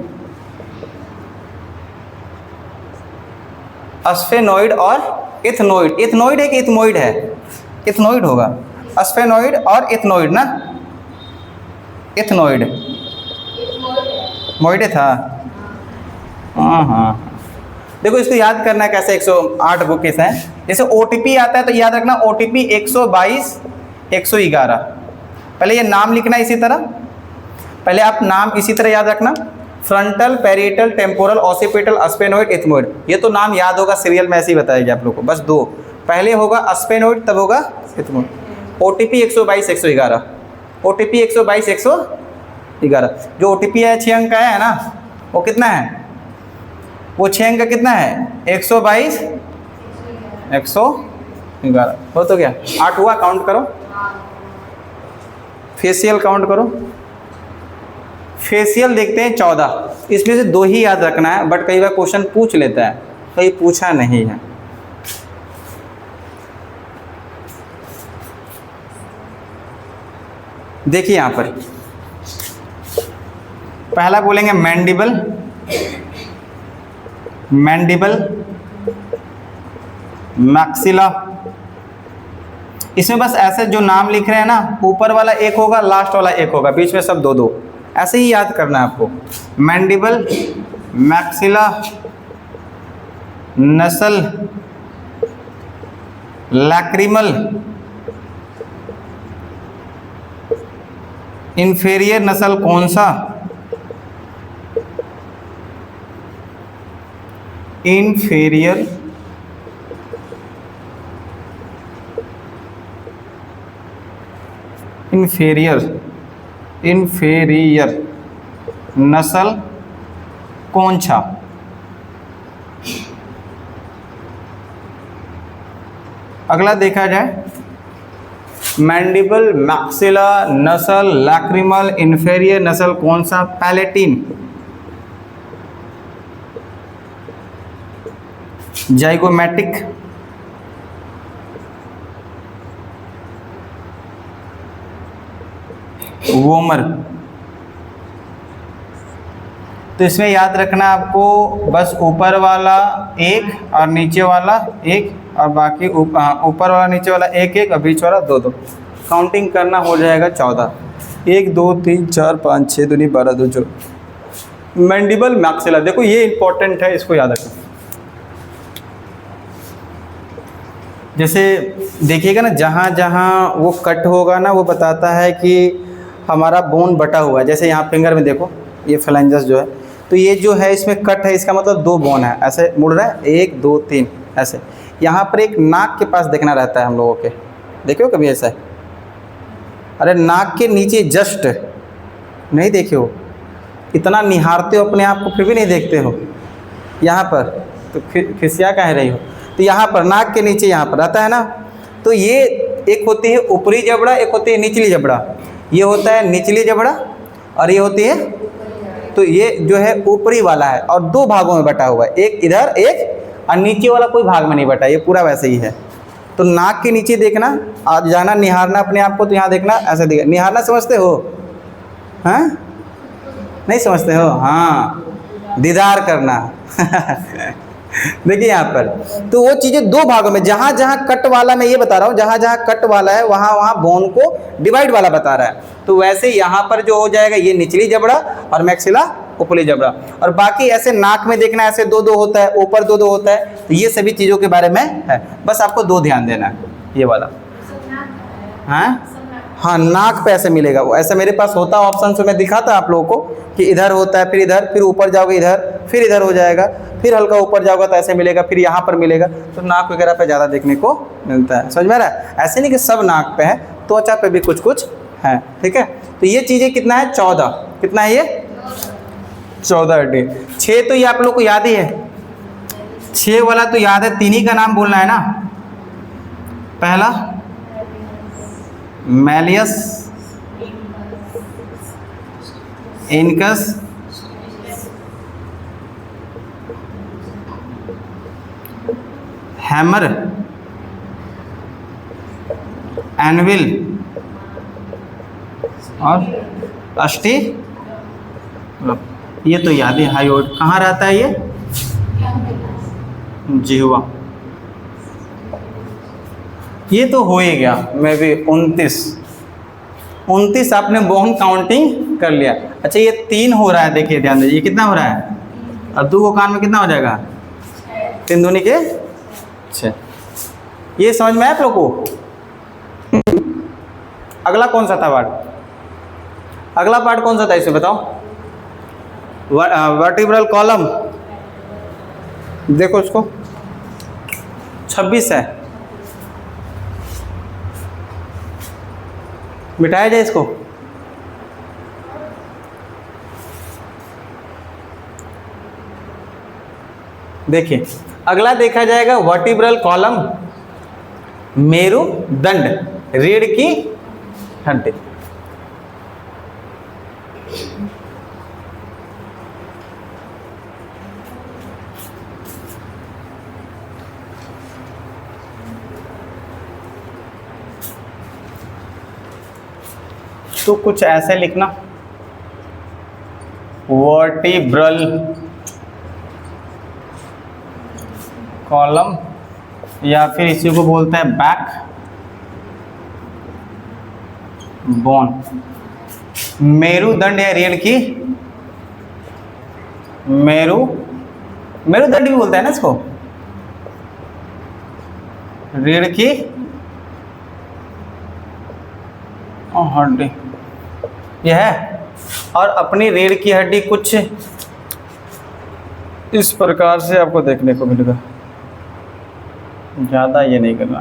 अस्फेनोइड और इथनोइड। इथनोइड है कि इथमोइड है? इथनोइड होगा। अस्फेनोइड और इथनोइड ना, इथनोइड मोइड था। हाँ, देखो इसको याद करना है कैसे। 108 बुकेस हैं। जैसे OTP आता है तो याद रखना OTP 122 111। पहले ये नाम लिखना इसी तरह, पहले आप नाम इसी तरह याद रखना, frontal, parietal, temporal, occipital, sphenoid, ethmoid. ये तो नाम याद होगा, सीरियल में ऐसे ही बताएगी आप लोग को। बस दो, पहले होगा अस्फेनोइड तब होगा इथमोइड। OTP 122 111, OTP 122 111। जो OTP है 6 अंक का है ना, वो कितना है? वो 6 अंक का कितना है? 122 111। हो तो क्या 8 हुआ? काउंट करो, फेशियल काउंट करो। फेशियल देखते हैं 14। इसमें से 2 ही याद रखना है, बट कई बार क्वेश्चन पूछ लेता है, कहीं पूछा नहीं है। देखिए यहां पर पहला बोलेंगे मैंडिबल, मैंडिबल, मैक्सिला। इसमें बस ऐसे जो नाम लिख रहे हैं ना, ऊपर वाला एक होगा, लास्ट वाला एक होगा, बीच में सब 2-2, ऐसे ही याद करना है आपको। मैंडिबल, मैक्सिला, नसल, लैक्रिमल, इंफीरियर नसल कौन सा? इंफीरियर इंफीरियर इंफीरियर नस्ल कौन सा? अगला देखा जाए, मैंडिबल, मैक्सिला, नसल, लैक्रिमल, इंफीरियर नस्ल कौन सा? Palatine, zygomatic, vomer. तो इसमें याद रखना आपको, बस ऊपर वाला एक और नीचे वाला एक, और बाकी ऊपर वाला नीचे वाला एक एक और बीच वाला 2-2। काउंटिंग करना हो जाएगा 14। 1 2 3 4 5 6 दूनी 12 2 4। मैंडिबल, मैक्सिला, देखो ये इंपॉर्टेंट है, इसको याद रखना। जैसे देखिएगा ना, जहाँ जहाँ वो कट होगा ना, वो बताता है कि हमारा बोन बटा हुआ है। जैसे यहाँ फिंगर में देखो, ये फ्लैंजस जो है, तो ये जो है इसमें कट है, इसका मतलब 2 बोन है, ऐसे मुड़ रहा है, 1 2 3 ऐसे। यहाँ पर एक नाक के पास देखना रहता है हम लोगों के, देखो कभी ऐसा है? अरे नाक के नीचे जस्ट नहीं देखे हो? इतना निहारते हो अपने आप को, फिर भी नहीं देखते हो यहाँ पर, तो खिसिया काहे रही हो? तो यहाँ पर नाक के नीचे यहाँ पर रहता है ना, तो ये एक होती है ऊपरी जबड़ा, एक होती है निचली जबड़ा। ये होता है निचली जबड़ा और ये होती है, तो ये जो है ऊपरी वाला है और 2 भागों में बटा हुआ है, एक इधर एक, और नीचे वाला कोई भाग में नहीं बटा, ये पूरा वैसे ही है। तो नाक के नीचे देखना, आज जाना निहारना अपने आप को, तो यहाँ देखना ऐसे देखना। निहारना समझते हो? हाँ, नहीं समझते हो? हाँ, दीदार करना। देखिए यहाँ पर, तो वो चीज़ें 2 भागों में, जहाँ जहाँ कट वाला, मैं ये बता रहा हूँ, जहाँ जहाँ कट वाला है वहाँ वहाँ बोन को डिवाइड वाला बता रहा है। तो वैसे यहाँ पर जो हो जाएगा, ये निचली जबड़ा और मैक्सिला ऊपरी जबड़ा, और बाकी ऐसे नाक में देखना, ऐसे 2-2 होता है, ऊपर 2-2 होता है। तो ये सभी चीज़ों के बारे में है, बस आपको 2 ध्यान देना है, ये वाला। हाँ हाँ, नाक पे ऐसे मिलेगा, वो ऐसा मेरे पास होता है ऑप्शन, से मैं दिखाता आप लोगों को कि इधर होता है, फिर इधर, फिर ऊपर जाओगे इधर, फिर इधर हो जाएगा, फिर हल्का ऊपर जाओगे तो ऐसे मिलेगा, फिर यहाँ पर मिलेगा। तो नाक वगैरह पे ज़्यादा देखने को मिलता है, समझ में आ रहा है? ऐसे नहीं कि सब नाक पे है, त्वचा पे भी कुछ कुछ है, ठीक है? तो ये चीज़ें कितना है? 14। कितना है ये? 14 हड्डी। 6 तो ये आप लोग को याद ही है, 6 वाला तो याद है, 3 ही का नाम बोलना है ना। पहला मैलियस, इनकस, हैमर, एनविल और अष्टी, ये तो याद है हायोइड। कहाँ रहता है ये? जिह्वा। ये तो हो ही गया। मैं भी 29 आपने बोन काउंटिंग कर लिया। अच्छा ये 3 हो रहा है, देखिए ध्यान दीजिए, ये कितना हो रहा है? और 2 को कान में कितना हो जाएगा? 3 दूनी के 6। ये समझ में आया आप लोग को? अगला कौन सा था पार्ट? अगला पार्ट कौन सा था इसमें बताओ? Vertebral column. देखो इसको 26 है, मिटाया जाए इसको। देखिए अगला देखा जाएगा वर्टिब्रल कॉलम, मेरुदंड, रीढ़ की हड्डी। तो कुछ ऐसे लिखना, वर्टिब्रल कॉलम या फिर इसी को बोलते हैं बैक बोन। मेरुदंड या रीढ़ की, मेरुदंड भी बोलते हैं ना इसको, रीढ़ की हड्डी यह है। और अपनी रीढ़ की हड्डी कुछ इस प्रकार से आपको देखने को मिलेगा। ज़्यादा ये नहीं करना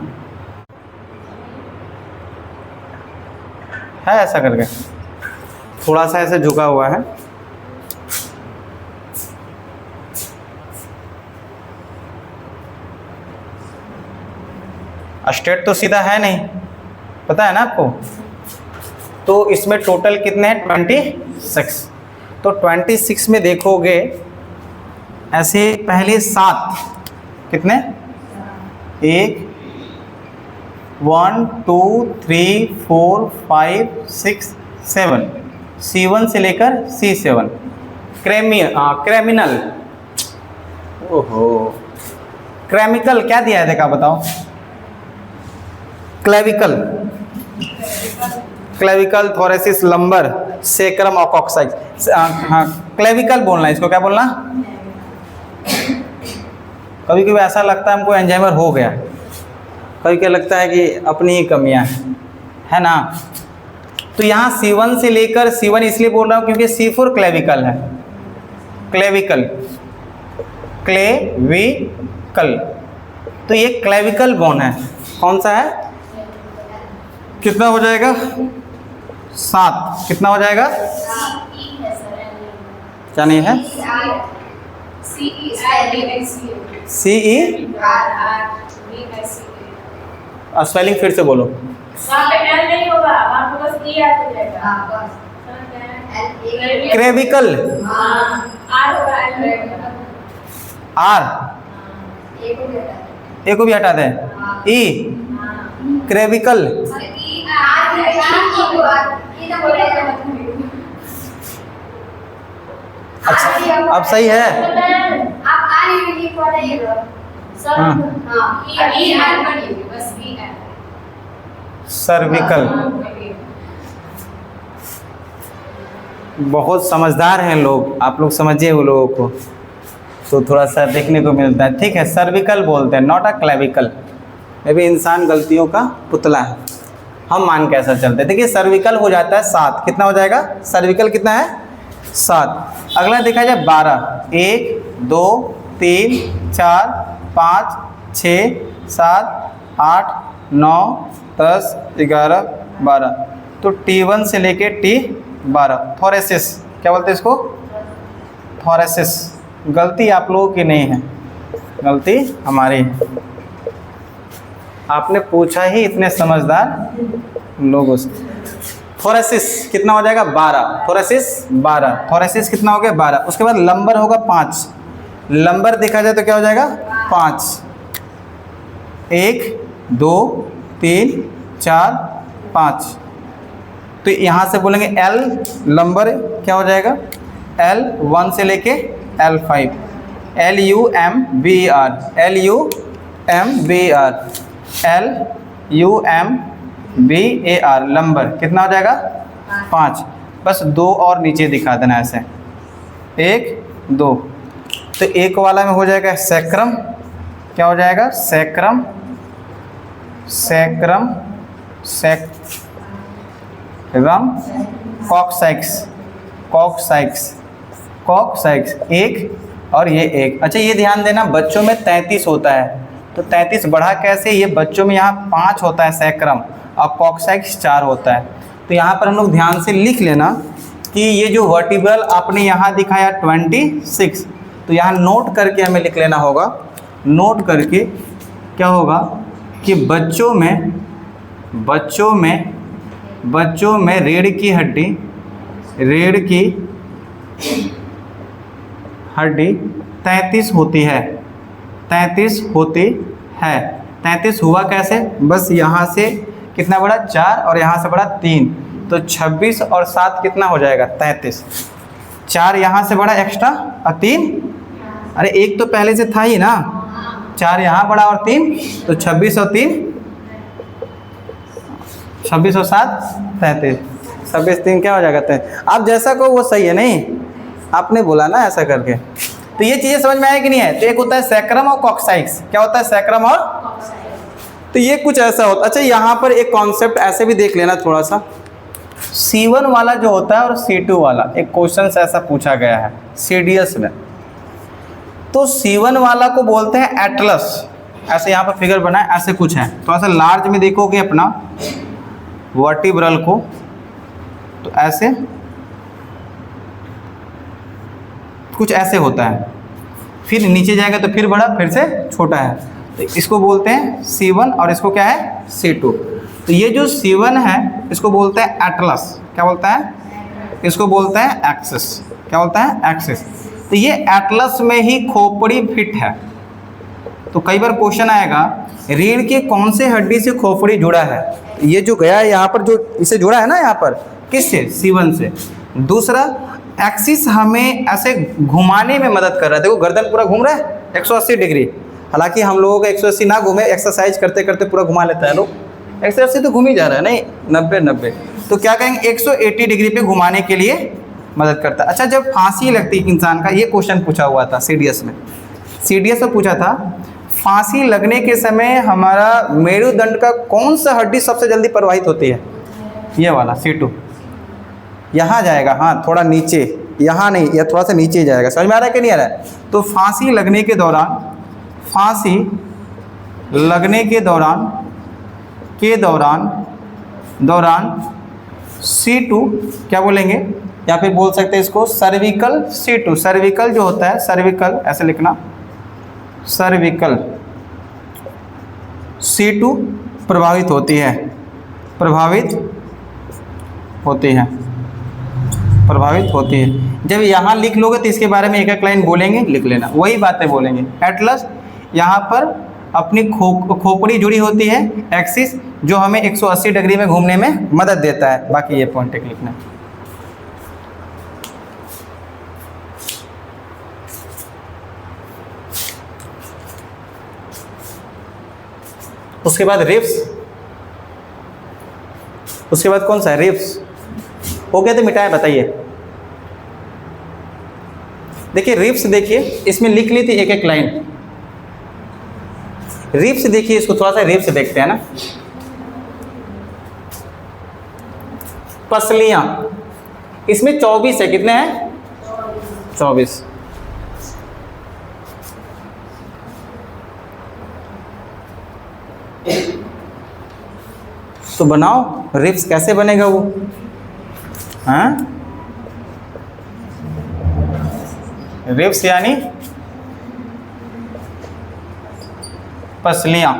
है, ऐसा करके थोड़ा सा ऐसे झुका हुआ है। स्ट्रेट तो सीधा है नहीं, पता है ना आपको। तो इसमें टोटल कितने हैं? 26। तो 26 में देखोगे ऐसे पहले 7 कितने? 1 2 3 4 5 6 7, C1 से लेकर C7। क्रेमिनल, ओहो क्रेमिकल क्या दिया है देखा बताओ? क्लेविकल, थोरेसिस, लंबर, सेक्रम और कॉक्साइक्स। हाँ क्लेविकल बोलना है इसको, क्या बोलना? कभी कभी ऐसा लगता है हमको एंजाइमर हो गया, कभी क्या लगता है कि अपनी ही कमियां हैं, है ना। तो यहाँ C1 से लेकर C1 इसलिए बोल रहा हूँ क्योंकि C4 क्लेविकल है। क्लेविकल, तो ये क्लेविकल बोन है। कौन सा है? कितना हो जाएगा? 7। कितना हो जाएगा? क्या नहीं है? CE। स्पेलिंग फिर से बोलो। क्रेविकल, R ए को भी हटा दें, E क्रेविकल। अच्छा अब सही है। सर्विकल। बहुत समझदार हैं लोग, आप लोग समझिए वो लोगों को, तो थोड़ा सा देखने को मिलता है। ठीक है, सर्विकल बोलते हैं, नॉट अ क्लेविकल। ये भी इंसान गलतियों का पुतला है, हम मान के ऐसा चलते हैं। देखिए सर्विकल हो जाता है 7। कितना हो जाएगा? सर्विकल कितना है? 7। अगला देखा जाए 12। 1 2 3 4 5 6 7 8 9 10 11 12। तो T1 से लेके T12। थोरेसिस, क्या बोलते हैं इसको? थोरेसिस। गलती आप लोगों की नहीं है, गलती हमारी है। आपने पूछा ही इतने समझदार लोगों से। थोरेसिस कितना हो जाएगा? 12। थोरेसिस 12। थोरेसिस कितना हो गया? 12। उसके बाद लंबर होगा 5। लंबर देखा जाए तो क्या हो जाएगा? 5। 1 2 3 4 5। तो यहाँ से बोलेंगे L नंबर क्या हो जाएगा, L1 से लेके L5, LUMBER, LUMBER, LUMBAR number कितना हो जाएगा 5। बस 2 और नीचे दिखा देना ऐसे, 1 2। तो एक वाला में हो जाएगा सैक्रम, क्या हो जाएगा सैक्रम, सैक्रम सैक्रम कॉक्साइक्स, कॉक्साइक्स, कॉक्साइक्स एक और ये एक। अच्छा ये ध्यान देना बच्चों में 33 होता है, तो 33 बढ़ा कैसे, ये बच्चों में यहाँ 5 होता है सैक्रम और कॉक्साइक्स 4 होता है। तो यहाँ पर हम लोग ध्यान से लिख लेना कि ये जो वर्टिब्रल आपने यहाँ दिखाया 26, तो यहाँ नोट करके हमें लिख लेना होगा। नोट करके क्या होगा कि बच्चों में रीढ़ की हड्डी, रीढ़ की हड्डी 33 होती है, 33 होती है। 33 हुआ कैसे, बस यहाँ से कितना बड़ा 4 और यहाँ से बड़ा 3, तो 26 और 7 कितना हो जाएगा 33। 4 यहाँ से बड़ा एक्स्ट्रा और 3, अरे एक तो पहले से था ही ना, 4 यहाँ बड़ा और 3, तो 26 और 3 26 और 7 33, 26 3 क्या हो जाएगा 33। आप जैसा कहो वो सही है, नहीं आपने बोला ना ऐसा करके। तो ये चीज़ें समझ में आए कि नहीं है। तो एक होता है सैक्रम और कॉक्साइक्स, क्या होता है सैक्रम और, तो ये कुछ ऐसा होता है। अच्छा यहाँ पर एक कॉन्सेप्ट ऐसे भी देख लेना थोड़ा सा, C1 वाला जो होता है और C2 वाला, एक क्वेश्चन ऐसा पूछा गया है CDS में। तो C1 वाला को बोलते हैं एटलस, ऐसे यहाँ पर फिगर बना है, ऐसे कुछ है। थोड़ा सा लार्ज में देखोगे अपना वर्टिब्रल को, तो ऐसे कुछ ऐसे होता है, फिर नीचे जाएगा तो फिर बड़ा, फिर से छोटा है। तो इसको बोलते हैं C1 और इसको क्या है C2। तो ये जो C1 है इसको बोलते हैं एटलस, क्या बोलता है, इसको बोलते हैं एक्सिस, क्या बोलता है एक्सिस। तो ये एटलस में ही खोपड़ी फिट है। तो कई बार क्वेश्चन आएगा रीढ़ के कौन से हड्डी से खोपड़ी जुड़ा है, ये जो गया है यहाँ पर, जो इसे जुड़ा है ना यहाँ पर, किससे C1 से। दूसरा एक्सिस हमें ऐसे घुमाने में मदद कर रहा है, देखो गर्दन पूरा घूम रहा है 180 डिग्री, हालांकि हम लोगों को 180 ना घूमे, एक्सरसाइज करते करते पूरा घुमा लेता है लोग, 180 तो घूम ही जा रहा है, नहीं 90, तो क्या कहेंगे 180 डिग्री पे घुमाने के लिए मदद करता है। अच्छा जब फांसी लगती है इंसान का, ये क्वेश्चन पूछा हुआ था CDS में, CDS में पूछा था फांसी लगने के समय हमारा मेरुदंड का कौन सा हड्डी सबसे जल्दी प्रवाहित होती है, ये वाला C2, यहाँ जाएगा, हाँ थोड़ा नीचे, यहाँ नहीं, या थोड़ा सा नीचे जाएगा। समझ में आ रहा है कि नहीं आ रहा है। तो फांसी लगने के दौरान, फांसी लगने के दौरान C2 क्या बोलेंगे, या फिर बोल सकते हैं इसको सर्विकल C2, सर्विकल जो होता है, सर्विकल ऐसे लिखना, सर्विकल C2 प्रभावित होती है, प्रभावित होती है। जब यहाँ लिख लोगे तो इसके बारे में एक एक लाइन बोलेंगे, लिख लेना, वही बातें बोलेंगे। एटलस यहाँ पर अपनी खोपड़ी जुड़ी होती है, एक्सिस जो हमें 180 डिग्री में घूमने में मदद देता है। बाकी ये पॉइंट एक लिखना। उसके बाद रिब्स, उसके बाद कौन सा है रिब्स, हो गया तो मिटाया, बताइए। देखिए रिब्स, देखिए इसमें लिख ली थी एक एक लाइन। रिब्स देखिए, इसको थोड़ा सा रिब्स देखते हैं ना। पसलियां, इसमें 24 है, कितने हैं 24। तो बनाओ रिब्स, कैसे बनेगा वो, हाँ रिब्स यानी पसलियां।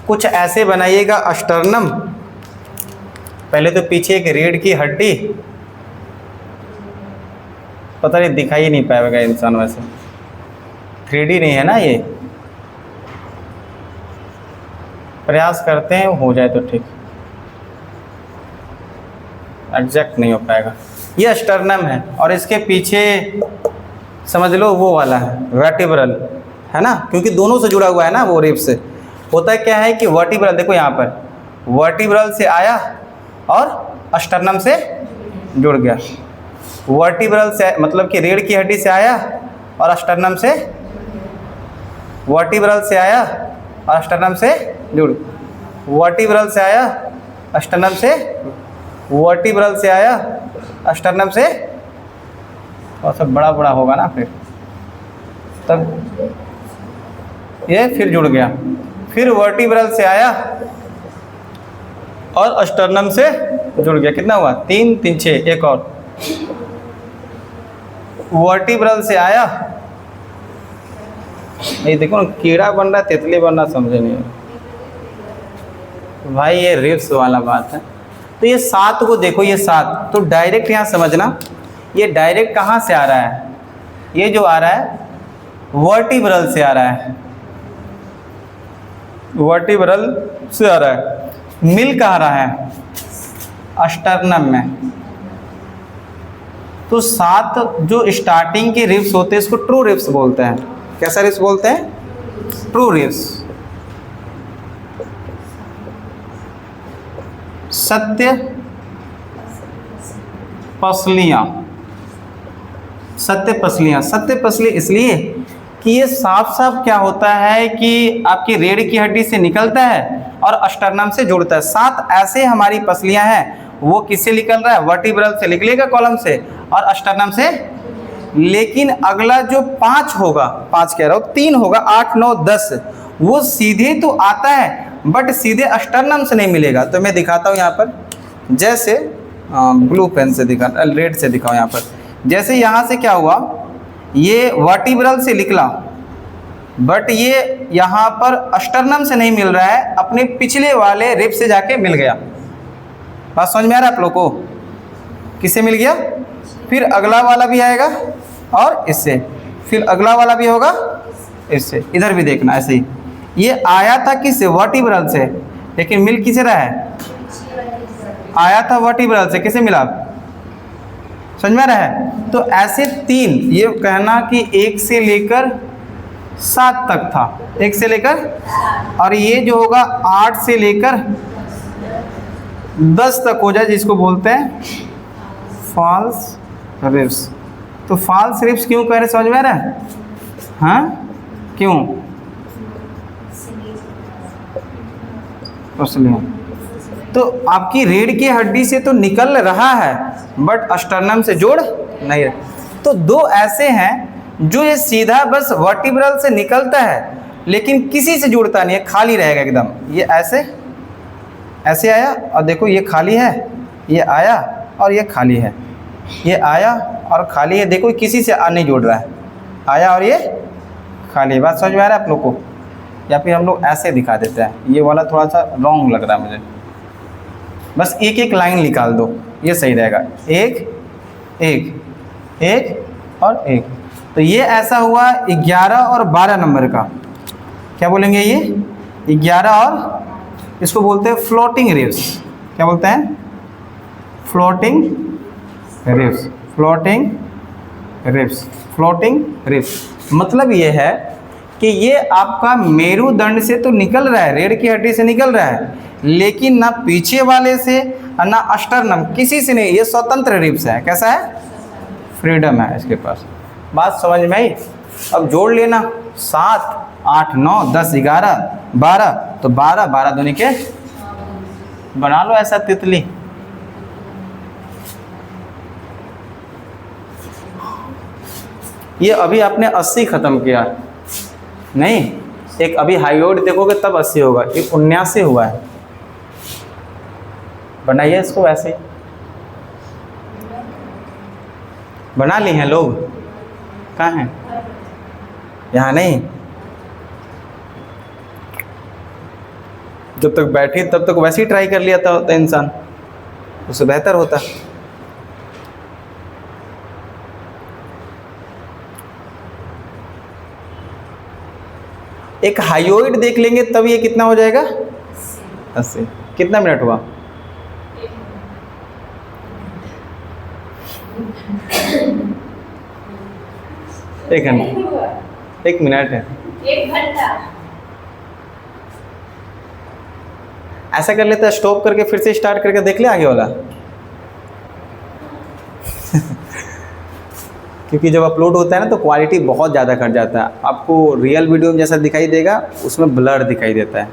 कुछ ऐसे बनाइएगा, अस्टर्नम, पहले तो पीछे एक रीढ़ की हड्डी, पता नहीं दिखाई नहीं पाएगा इंसान, वैसे 3D नहीं है ना ये, प्रयास करते हैं हो जाए तो ठीक। एग्जैक्ट नहीं हो पाएगा। ये स्टर्नम है और इसके पीछे समझ लो वो वाला है वर्टिब्रल, है ना, क्योंकि दोनों से जुड़ा हुआ है ना वो रिब से। होता क्या है कि वर्टिब्रल, देखो यहाँ पर वर्टिब्रल से आया और स्टर्नम से जुड़ गया। वर्टिब्रल से मतलब कि रीढ़ की हड्डी से आया और स्टर्नम से, वर्टिब्रल से आया और स्टर्नम से जुड़, वर्टिब्रल से आया स्टर्नम से, वर्टिब्रल से आया स्टर्नम से, और सब बड़ा बड़ा होगा ना फिर, तब ये फिर जुड़ गया। फिर वर्टिब्रल से आया और स्टर्नम से जुड़ गया। कितना हुआ? 3 3 6। एक और वर्टिब्रल से आया, ये देखो ना कीड़ा बन रहा है, तितली बन रहा, समझे नहीं भाई, ये रिब्स वाला बात है। तो ये 7 को देखो, ये 7 तो डायरेक्ट यहाँ समझना, ये डायरेक्ट कहाँ से आ रहा है? ये जो आ रहा है वर्टिब्रल से आ रहा है, वर्टिब्रल से आ रहा है। मिल कहाँ रहा है? स्टर्नम में। तो 7 जो स्टार्टिंग के रिब्स होते हैं इसको ट्रू रिब्स बोलते हैं। कैसा रिब्स बोलते हैं? True ribs. सत्य पसलियाँ, सत्य पसलियाँ, सत्य पसली इसलिए कि ये साफ साफ क्या होता है कि आपकी रीढ़ की हड्डी से निकलता है और स्टर्नम से जुड़ता है। 7 ऐसे हमारी पसलियाँ हैं, वो किससे निकल रहा है? वर्टिब्रल से निकलेगा, कॉलम से, और स्टर्नम से। लेकिन अगला जो 5 होगा, 5 कह रहा हूँ, 3 होगा, 8 9 10, वो सीधे तो आता है बट सीधे स्टर्नम से नहीं मिलेगा। तो मैं दिखाता हूँ यहाँ पर, जैसे ब्लू पेन से दिखा, रेड से दिखाओ यहाँ पर। जैसे यहाँ से क्या हुआ, ये वर्टिब्रल से निकला बट ये यहाँ पर स्टर्नम से नहीं मिल रहा है, अपने पिछले वाले रिब से जाके मिल गया। बात समझ में आ रहा है आप लोग को? किससे मिल गया? फिर अगला वाला भी आएगा और इससे, फिर अगला वाला भी होगा इससे। इधर भी देखना ऐसे ही, ये आया था किससे? वर्टिब्रल से, लेकिन मिल किसे रहा है? आया था वर्टिब्रल से, किसे मिला? समझ में आ रहा है? तो ऐसे 3, ये कहना कि 1 से लेकर 7 तक था, 1 से लेकर, और ये जो होगा 8 से लेकर 10 तक हो जाए, जिसको बोलते हैं फॉल्स रिब्स। तो फॉल्स रिब्स क्यों कह रहे, समझ में आ रहा है? हाँ, क्यों? पसलियाँ तो आपकी रीढ़ की हड्डी से तो निकल रहा है बट स्टर्नम से जोड़ नहीं रहा। तो 2 ऐसे हैं जो ये सीधा बस वर्टिब्रल से निकलता है लेकिन किसी से जुड़ता नहीं है, खाली रहेगा एकदम। ये ऐसे ऐसे आया और देखो ये खाली है, ये आया और ये खाली है, ये आया और खाली है, देखो किसी से नहीं जुड़ रहा है, आया और ये खाली। बात समझ में आ रहा है आप लोग को? या फिर हम लोग ऐसे दिखा देते हैं, ये वाला थोड़ा सा रॉन्ग लग रहा है मुझे, बस एक एक लाइन निकाल दो, ये सही रहेगा। एक एक एक और एक। तो ये ऐसा हुआ 11 और 12 नंबर का, क्या बोलेंगे? ये 11 और, इसको बोलते हैं फ्लोटिंग रिब्स। क्या बोलते हैं? Floating ribs, floating ribs, floating ribs. मतलब ये है कि ये आपका मेरुदंड से तो निकल रहा है, रीढ़ की हड्डी से निकल रहा है, लेकिन ना पीछे वाले से और ना स्टर्नम, किसी से नहीं, ये स्वतंत्र रिब्स है। कैसा है? फ्रीडम है इसके पास। बात समझ में आई? अब जोड़ लेना, 7 8 9 10 11 12, तो 12 12 दूनी के बना लो ऐसा तितली। ये अभी आपने 80 खत्म किया नहीं, एक अभी हाइयोड देखोगे तब 80 होगा, एक 79 हुआ है। बनाइए इसको वैसे ही, बना लिए हैं लोग? कहाँ हैं? यहाँ नहीं, जब तक बैठे तब तक वैसे ही ट्राई कर लिया था इंसान, उससे बेहतर होता। एक हाइयोइड देख लेंगे तब ये कितना हो जाएगा? 80। कितना मिनट हुआ? 1 घंटा, 1 मिनट है, 1 घंटा। ऐसा कर लेते हैं, स्टॉप करके फिर से स्टार्ट करके देख ले आगे वाला। क्योंकि जब अपलोड होता है ना तो क्वालिटी बहुत ज़्यादा कट जाता है, आपको रियल वीडियो में जैसा दिखाई देगा उसमें ब्लर दिखाई देता है।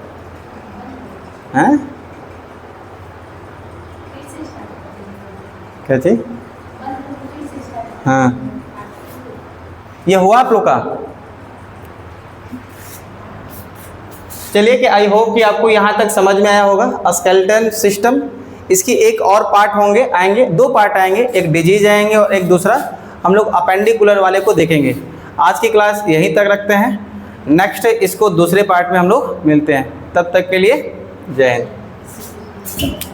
हैं क्या चीज? हाँ, ये हुआ आप लोग का? चलिए कि आई होप कि आपको यहाँ तक समझ में आया होगा स्केलेटल सिस्टम। इसकी एक और पार्ट होंगे, आएंगे 2 पार्ट आएंगे, एक डिजीज आएंगे और एक दूसरा हम लोग अपेंडिकुलर वाले को देखेंगे। आज की क्लास यहीं तक रखते हैं, नेक्स्ट इसको दूसरे पार्ट में हम लोग मिलते हैं। तब तक के लिए जय हिंद।